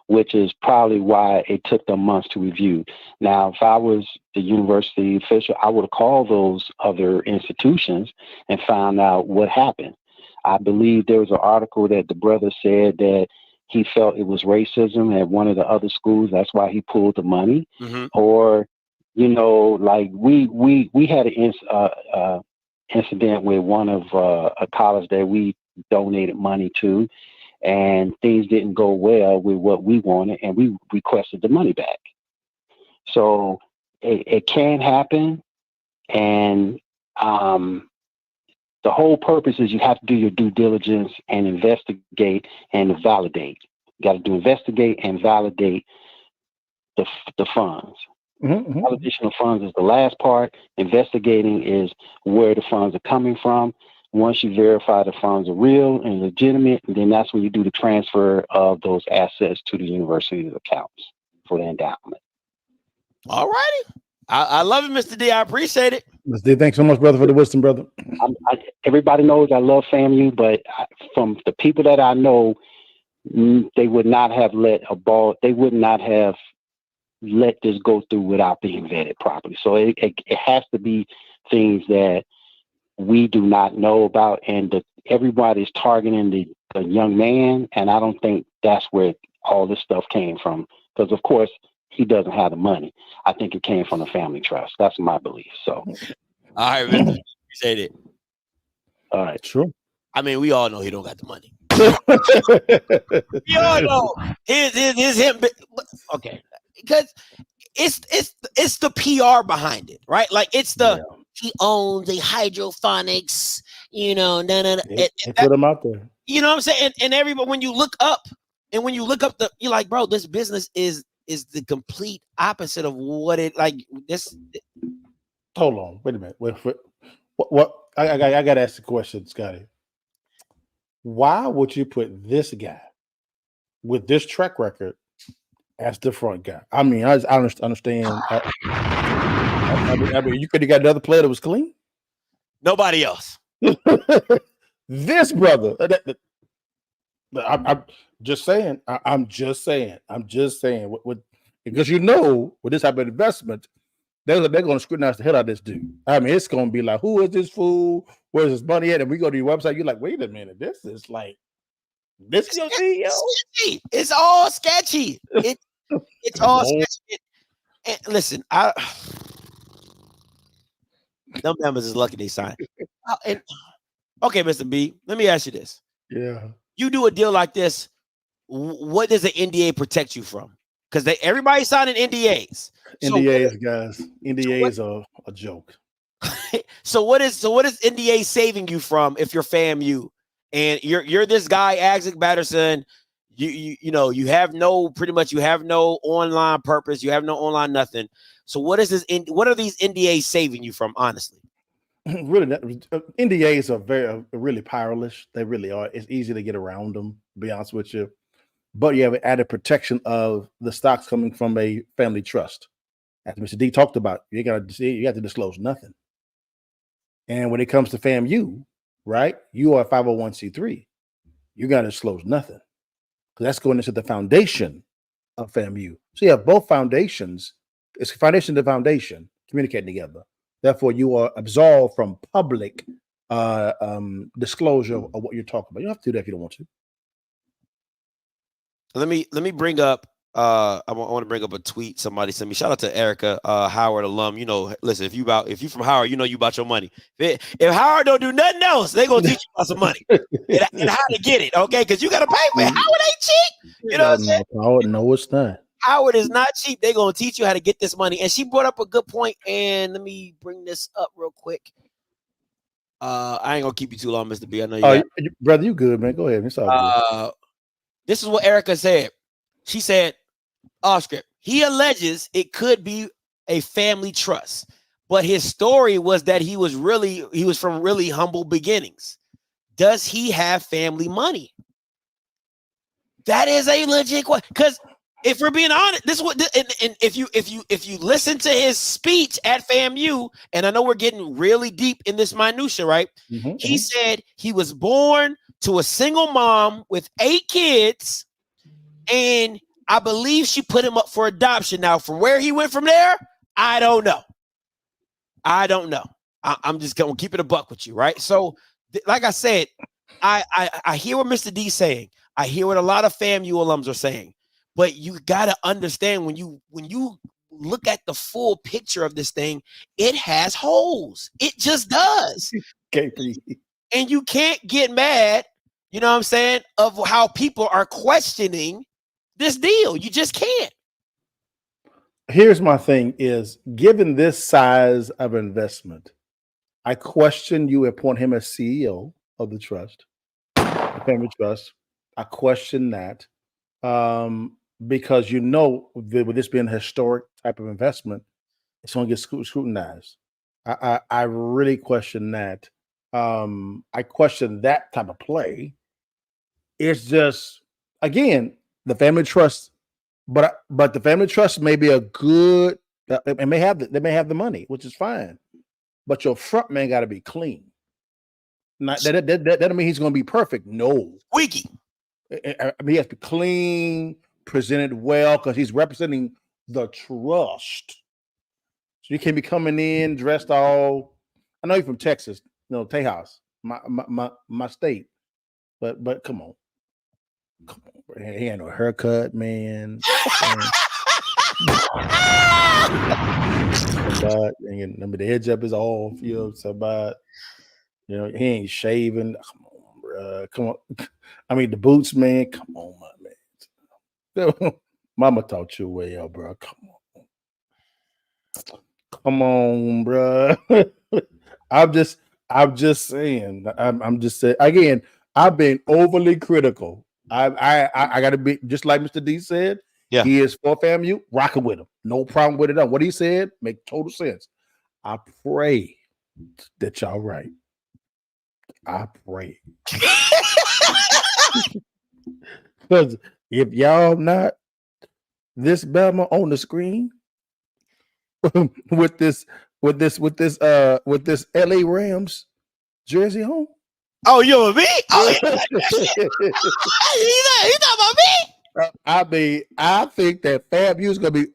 which is probably why it took them months to review. Now, if I was the university official, I would have called those other institutions and found out what happened. I believe there was an article that the brother said that he felt it was racism at one of the other schools. That's why he pulled the money. Or, like we had an incident with one of a college that we donated money to, and things didn't go well with what we wanted, and we requested the money back. So it can happen, and the whole purpose is you have to do your due diligence and investigate and validate. You got to investigate and validate the funds. Validation of funds is the last part. Investigating is where the funds are coming from. Once you verify the funds are real and legitimate, then that's when you do the transfer of those assets to the university's accounts for the endowment. All righty. I love it, Mr. D. I appreciate it. Mr. D, thanks so much, brother, for the wisdom, brother. Everybody knows I love FAMU, but from the people that I know, they would not have they would not have let this go through without being vetted properly. So it has to be things that we do not know about, and everybody's targeting the young man, and I don't think that's where all this stuff came from, because of course he doesn't have the money. I think it came from the family trust. That's my belief. So all right, Mr. Appreciate it. All right, sure. I mean, we all know he don't got the money. We all know his him. Okay, because it's the PR behind it, right? Like it's he owns a hydroponics, They put him out there. You know what I'm saying? And everybody, when you look up, you're like, bro, this business is the complete opposite of what it like. This. Hold on, wait a minute. What? I got to ask the question, Scotty. Why would you put this guy with this track record as the front guy? I mean, I understand. I mean, you could have got another player that was clean. Nobody else. This brother. I'm just saying. I'm just saying. Because with this type of investment, they're going to scrutinize the hell out of this dude. I mean, it's going to be like, who is this fool? Where's his money at? And we go to your website, you're like, wait a minute, this is your CEO. Sketchy. It's all sketchy. It's all sketchy. And listen, them members is lucky they signed. Okay, Mr. B, let me ask you this. Yeah. You do a deal like this, what does the NDA protect you from? Because everybody's signing NDAs. NDAs, guys. NDAs are a joke. So what is NDA saving you from if you're FAMU and you're this guy, Issac Batterson? You have no online purpose, you have no online nothing. So what are these NDAs saving you from, honestly? Really, NDAs are really powerless. They really are. It's easy to get around them, to be honest with you. But you have an added protection of the stocks coming from a family trust. As Mr. D talked about, you have to disclose nothing. And when it comes to FAMU, right, you are a 501c3. You got to disclose nothing. Because that's going into the foundation of FAMU. So you have both foundations. It's foundation to foundation communicating together. Therefore, you are absolved from public disclosure of what you're talking about. You don't have to do that if you don't want to. Let me bring up. I want to bring up a tweet somebody sent me. Shout out to Erica, Howard alum. Listen, if you from Howard, you about your money. If Howard don't do nothing else, they gonna teach you about some money and how to get it. Okay, because you gotta pay for it. Howard ain't cheap. You know what I'm saying? No, it's not. Howard is not cheap. They're gonna teach you how to get this money. And she brought up a good point. And let me bring this up real quick. I ain't gonna keep you too long, Mr. B. I know you. Brother, you good, man. Go ahead. It's all good. This is what Erica said. She said, Offscript, he alleges it could be a family trust, but his story was that he was from really humble beginnings. Does he have family money? That is a legit question. Because if we're being honest, if you listen to his speech at FAMU, and I know we're getting really deep in this minutia, right? Mm-hmm, he said he was born to a single mom with 8 kids, and I believe she put him up for adoption. Now, from where he went from there, I don't know. I'm just gonna keep it a buck with you, right? So, like I said, I hear what Mr. D saying. I hear what a lot of FAMU alums are saying. But you gotta understand when you look at the full picture of this thing, it has holes. It just does. And you can't get mad, you know what I'm saying, of how people are questioning this deal. You just can't. Here's my thing is, given this size of investment, I question you appoint him as CEO of the trust, the family trust. I question that. Because with this being a historic type of investment, it's going to get scrutinized. I really question that. I question that type of play. It's just, again, the family trust, but the family trust may be a good. They may have the money, which is fine, but your front man got to be clean. Not that doesn't mean he's going to be perfect. No, wiggy. I mean, he has to be clean, presented well, because he's representing the trust. So you can't be coming in dressed all. I know you're from Texas, Tejas, my state, but come on, bro. He ain't no haircut, man. But the edge up is off. He ain't shaving. Come on, bro. Come on. I mean, the boots, man. Come on, my man. Mama taught you well, bro. Come on, bro. I'm just saying. I'm just saying. Again, I've been overly critical. I got to be just like Mr. D said. Yeah, he is for FAMU. Rocking with him, no problem with it. What he said make total sense. I pray that y'all right. I pray. Because if y'all not this Bama on the screen with this with this LA Rams jersey on? Oh, you and me? Oh, you talking about me? I mean, I think that FAMU is going to be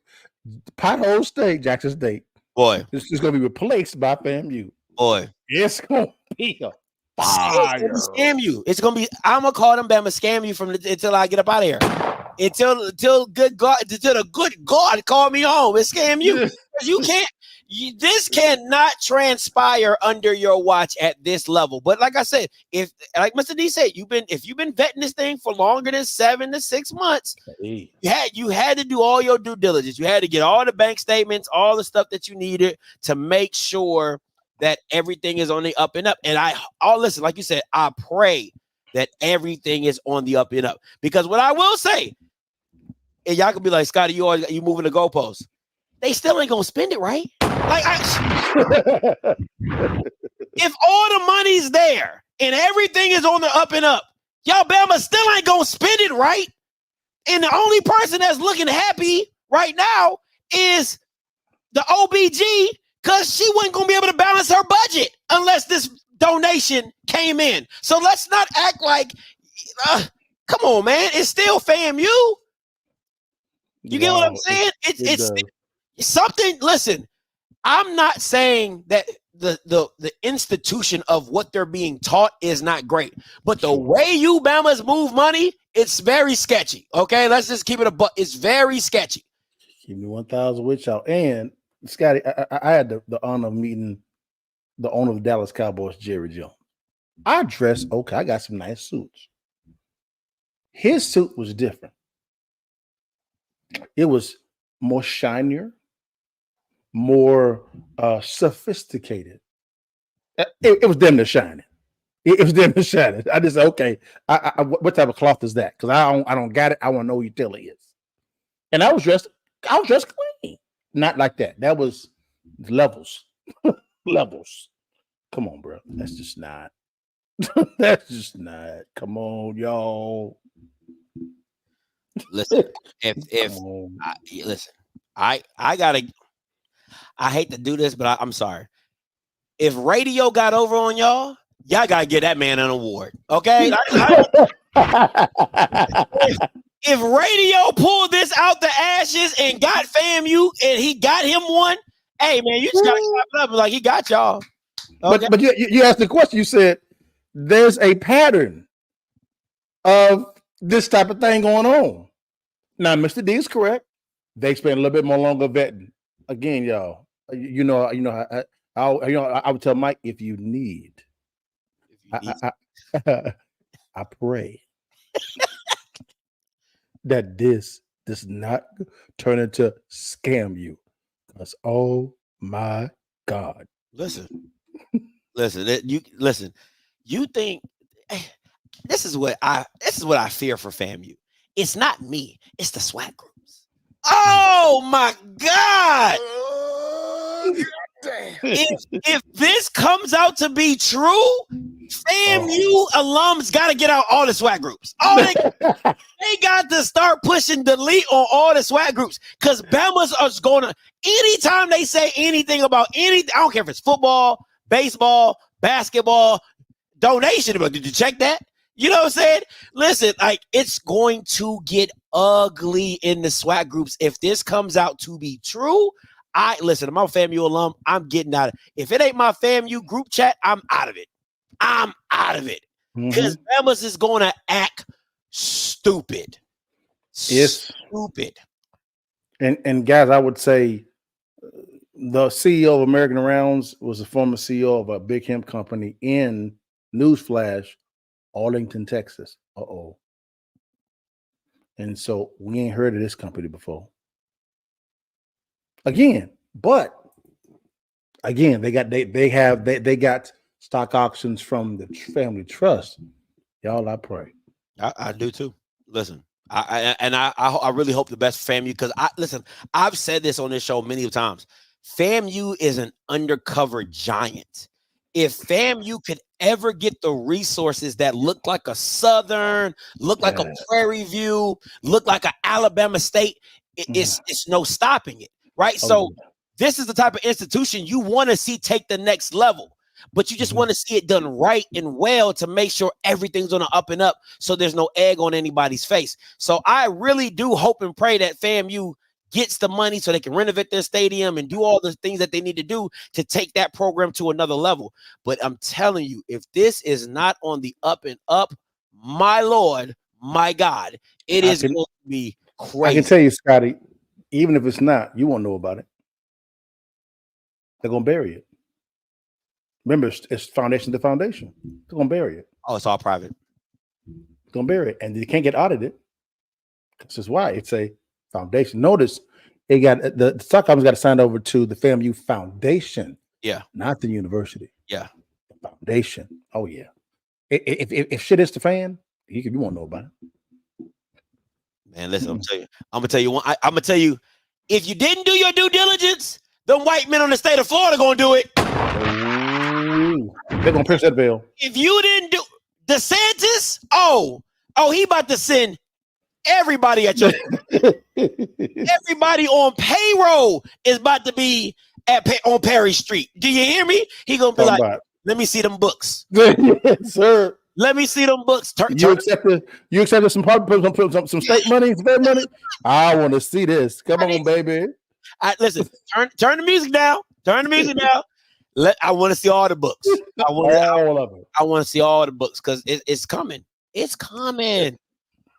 Pothole State, Jackson State. Boy, this is going to be replaced by FAMU. Boy, it's going to be a fire. It's gonna scam you. It's gonna be. I'm gonna call them Bama scam you until I get up out of here. Until the good God call me home. It's scam you. You can't. This cannot transpire under your watch at this level. But like I said, if like Mr. D said, if you've been vetting this thing for longer than 7 to 6 months, you had to do all your due diligence. You had to get all the bank statements, all the stuff that you needed to make sure that everything is on the up and up. And listen, like you said, I pray that everything is on the up and up. Because what I will say, and y'all can be like, Scotty, you moving the goalposts. They still ain't gonna spend it, right? Like, if all the money's there and everything is on the up and up, y'all Bama still ain't gonna spend it, right? And the only person that's looking happy right now is the OBG, because she wasn't gonna be able to balance her budget unless this donation came in. So let's not act like, come on, man, it's still FAMU. You get what I'm saying? It's something. Listen, I'm not saying that the institution of what they're being taught is not great, but the way you Bamas move money, it's very sketchy. Okay, let's just keep it it's very sketchy. Give me 1,000 with y'all. And Scotty, I had the honor of meeting the owner of the Dallas Cowboys, Jerry Jones. I dressed okay. I got some nice suits. His suit was different. It was more shinier, more sophisticated. It was damn near shining. It was damn near shining. I just said, okay, what type of cloth is that? Because I don't got it. I want to know what utility is. And I was dressed clean. Not like that. That was levels. Levels. Come on, bro. That's just not. That's just not. Come on, y'all. Listen, I hate to do this, but I'm sorry. If radio got over on y'all gotta give that man an award. Okay. If radio pulled this out the ashes and got FAMU and he got him one, hey man, you just gotta clap it up like he got y'all. Okay? But you asked the question. You said there's a pattern of this type of thing going on. Now, Mr. D is correct. They spend a little bit more longer vetting. Again, y'all, I would tell Mike, if you need. I pray that this does not turn into SCAMU. Because oh my God. Listen. You think this is what I fear for FAMU. It's not me, it's the SWAT groups. Oh my God. If this comes out to be true, FAMU alums got to get out all the SWAT groups. They got to start pushing delete on all the SWAT groups, because Bama's are going to, anytime they say anything about anything, I don't care if it's football, baseball, basketball, donation. Did you check that? You know what I'm saying? Listen, like, it's going to get ugly in the SWAT groups if this comes out to be true. I'm a FAMU alum. I'm getting out of it. If it ain't my FAMU group chat, I'm out of it. I'm out of it. Because Bama's is going to act stupid. Stupid. And guys, I would say the CEO of American Rounds was a former CEO of a big hemp company in, newsflash, Arlington, Texas. And so we ain't heard of this company before. Again, they got stock options from the family trust. Y'all, I pray. I do too. Listen, I really hope the best for FAMU, because I've said this on this show many times. FAMU is an undercover giant. If FAMU could ever get the resources that look like a Southern, look like a Prairie View, look like an Alabama State, it's no stopping it, right? So this is the type of institution you want to see take the next level, but you just want to see it done right and well to make sure everything's on the up and up, so there's no egg on anybody's face. So I really do hope and pray that FAMU gets the money so they can renovate their stadium and do all the things that they need to do to take that program to another level. But I'm telling you, if this is not on the up and up, my Lord, my God, it is going to be crazy. I can tell you, Scotty, even if it's not, you won't know about it. They're going to bury it. Remember, it's foundation to foundation. They're going to bury it. Oh, it's all private. They're going to bury it. And you can't get audited. This is why it's a foundation. Notice it got the stock company's got to sign over to the FAMU Foundation. Yeah. Not the university. Yeah. The foundation. Oh, yeah. If shit is the fan, you won't know about it. Man, listen, I'm gonna tell you, if you didn't do your due diligence, the white men on the state of Florida gonna do it. They're gonna pierce that veil. If you didn't do DeSantis, he about to send everybody at your everybody on payroll is about to be on Perry Street. Do you hear me? He gonna be let me see them books. Yes, sir. Let me see them books. You accepted some state money, state money. I want to see this. Come on, baby. Listen, turn the music down. Turn the music down. I want to see all the books. All of it. I want to see all the books because it's coming. It's coming.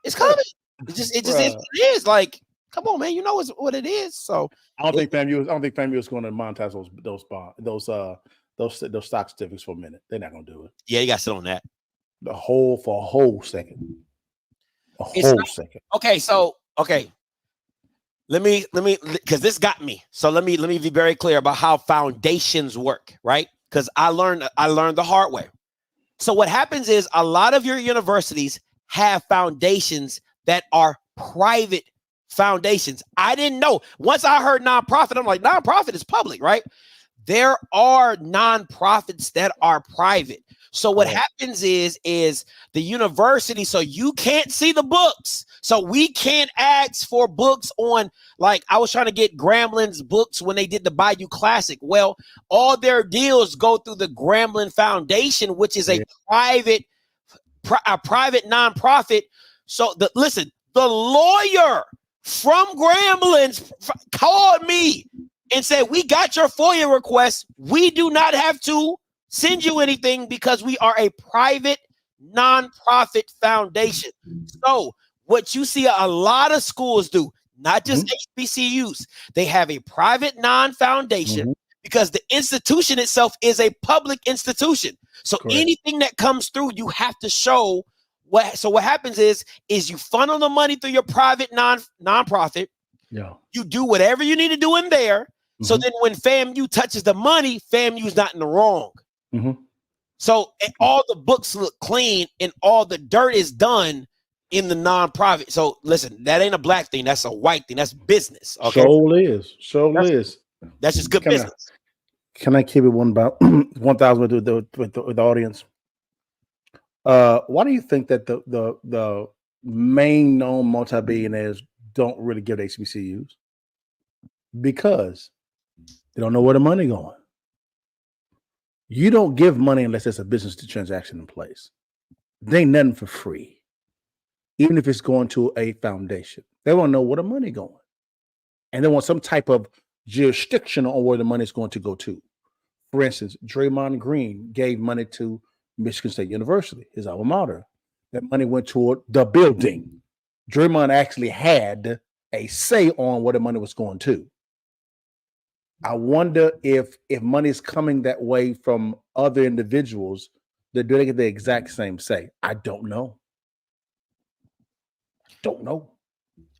It's coming. It just is what it is. Like, come on, man. You know what it is. So I don't think FAMU is going to monetize those stock certificates for a minute. They're not going to do it. Yeah, you got to sit on that. For a whole second. Second. Okay. Let me because this got me. So let me be very clear about how foundations work, right? Because I learned the hard way. So what happens is a lot of your universities have foundations that are private foundations. I didn't know. Once I heard nonprofit, I'm like, nonprofit is public, right? There are nonprofits that are private. So what happens is the university, so you can't see the books. So we can't ask for books on, like I was trying to get Gramblin's books when they did the Bayou Classic. Well, all their deals go through the Grambling Foundation, which is a private nonprofit. So the lawyer from Grambling's called me and said, we got your FOIA request. We do not have to send you anything because we are a private nonprofit foundation. So what you see a lot of schools do, not just HBCUs, they have a private non-foundation because the institution itself is a public institution. So anything that comes through, you have to show what happens is you funnel the money through your private nonprofit. Yeah. You do whatever you need to do in there. So then when FAMU touches the money, FAMU's not in the wrong. So all the books look clean and all the dirt is done in the nonprofit. So listen, that ain't a black thing. That's a white thing. That's business. Okay. So is. That's just good business. Can I keep it 1,000 with the audience? Why do you think that the main known multi-billionaires don't really give HBCUs? Because they don't know where the money going. You don't give money unless there's a business transaction in place. There ain't nothing for free. Even if it's going to a foundation, they want to know where the money going. And they want some type of jurisdiction on where the money is going to go to. For instance, Draymond Green gave money to Michigan State University, his alma mater. That money went toward the building. Draymond actually had a say on where the money was going to. I wonder if money is coming that way from other individuals, that do they get the exact same say? I don't know.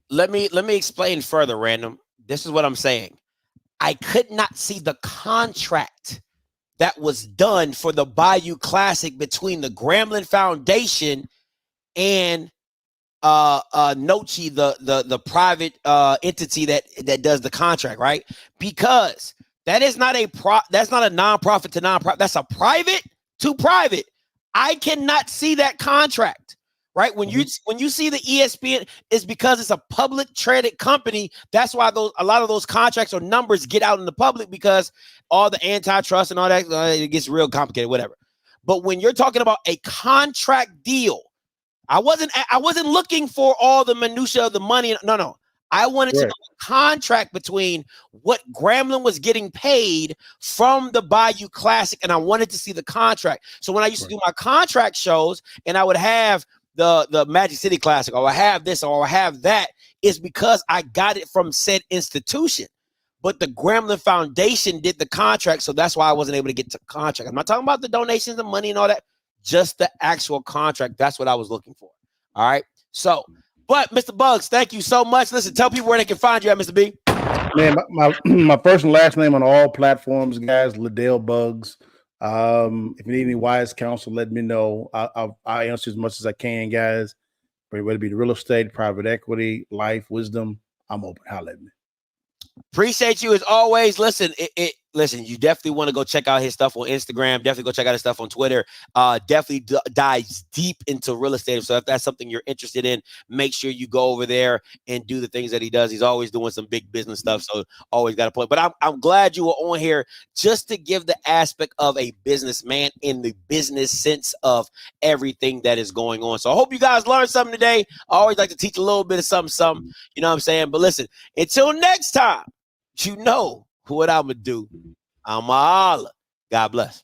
Let me explain further, Random. This is what I'm saying. I could not see the contract that was done for the Bayou Classic between the Grambling Foundation and Nochi, the private entity that does the contract, right? Because that is not that's not a nonprofit to nonprofit. That's a private to private. I cannot see that contract, right? When you see the ESPN, it's because it's a public traded company. That's why a lot of those contracts or numbers get out in the public, because all the antitrust and all that, it gets real complicated, whatever. But when you're talking about a contract deal, I wasn't looking for all the minutia of the money. No. I wanted to know the contract between what Grambling was getting paid from the Bayou Classic, and I wanted to see the contract. So when I used to do my contract shows, and I would have the Magic City Classic, or I have this, or I have that, is because I got it from said institution. But the Grambling Foundation did the contract, so that's why I wasn't able to get to contract. I'm not talking about the donations, the money, and all that. Just the actual contract. That's what I was looking for. All right. So, but Mr. Bugs, thank you so much. Listen, tell people where they can find you at, Mr. B. Man, my first and last name on all platforms, guys. Liddell Bugs. If you need any wise counsel, let me know. I'll answer as much as I can, guys. Whether it be real estate, private equity, life, wisdom, I'm open. Holla at me. Appreciate you as always. Listen, listen, you definitely want to go check out his stuff on Instagram. Definitely go check out his stuff on Twitter. Definitely dives deep into real estate. So if that's something you're interested in, make sure you go over there and do the things that he does. He's always doing some big business stuff. So always got a point. But I'm glad you were on here just to give the aspect of a businessman in the business sense of everything that is going on. So I hope you guys learned something today. I always like to teach a little bit of something, you know what I'm saying? But listen, until next time, you know what I'm going to do. I'm a holla. God bless.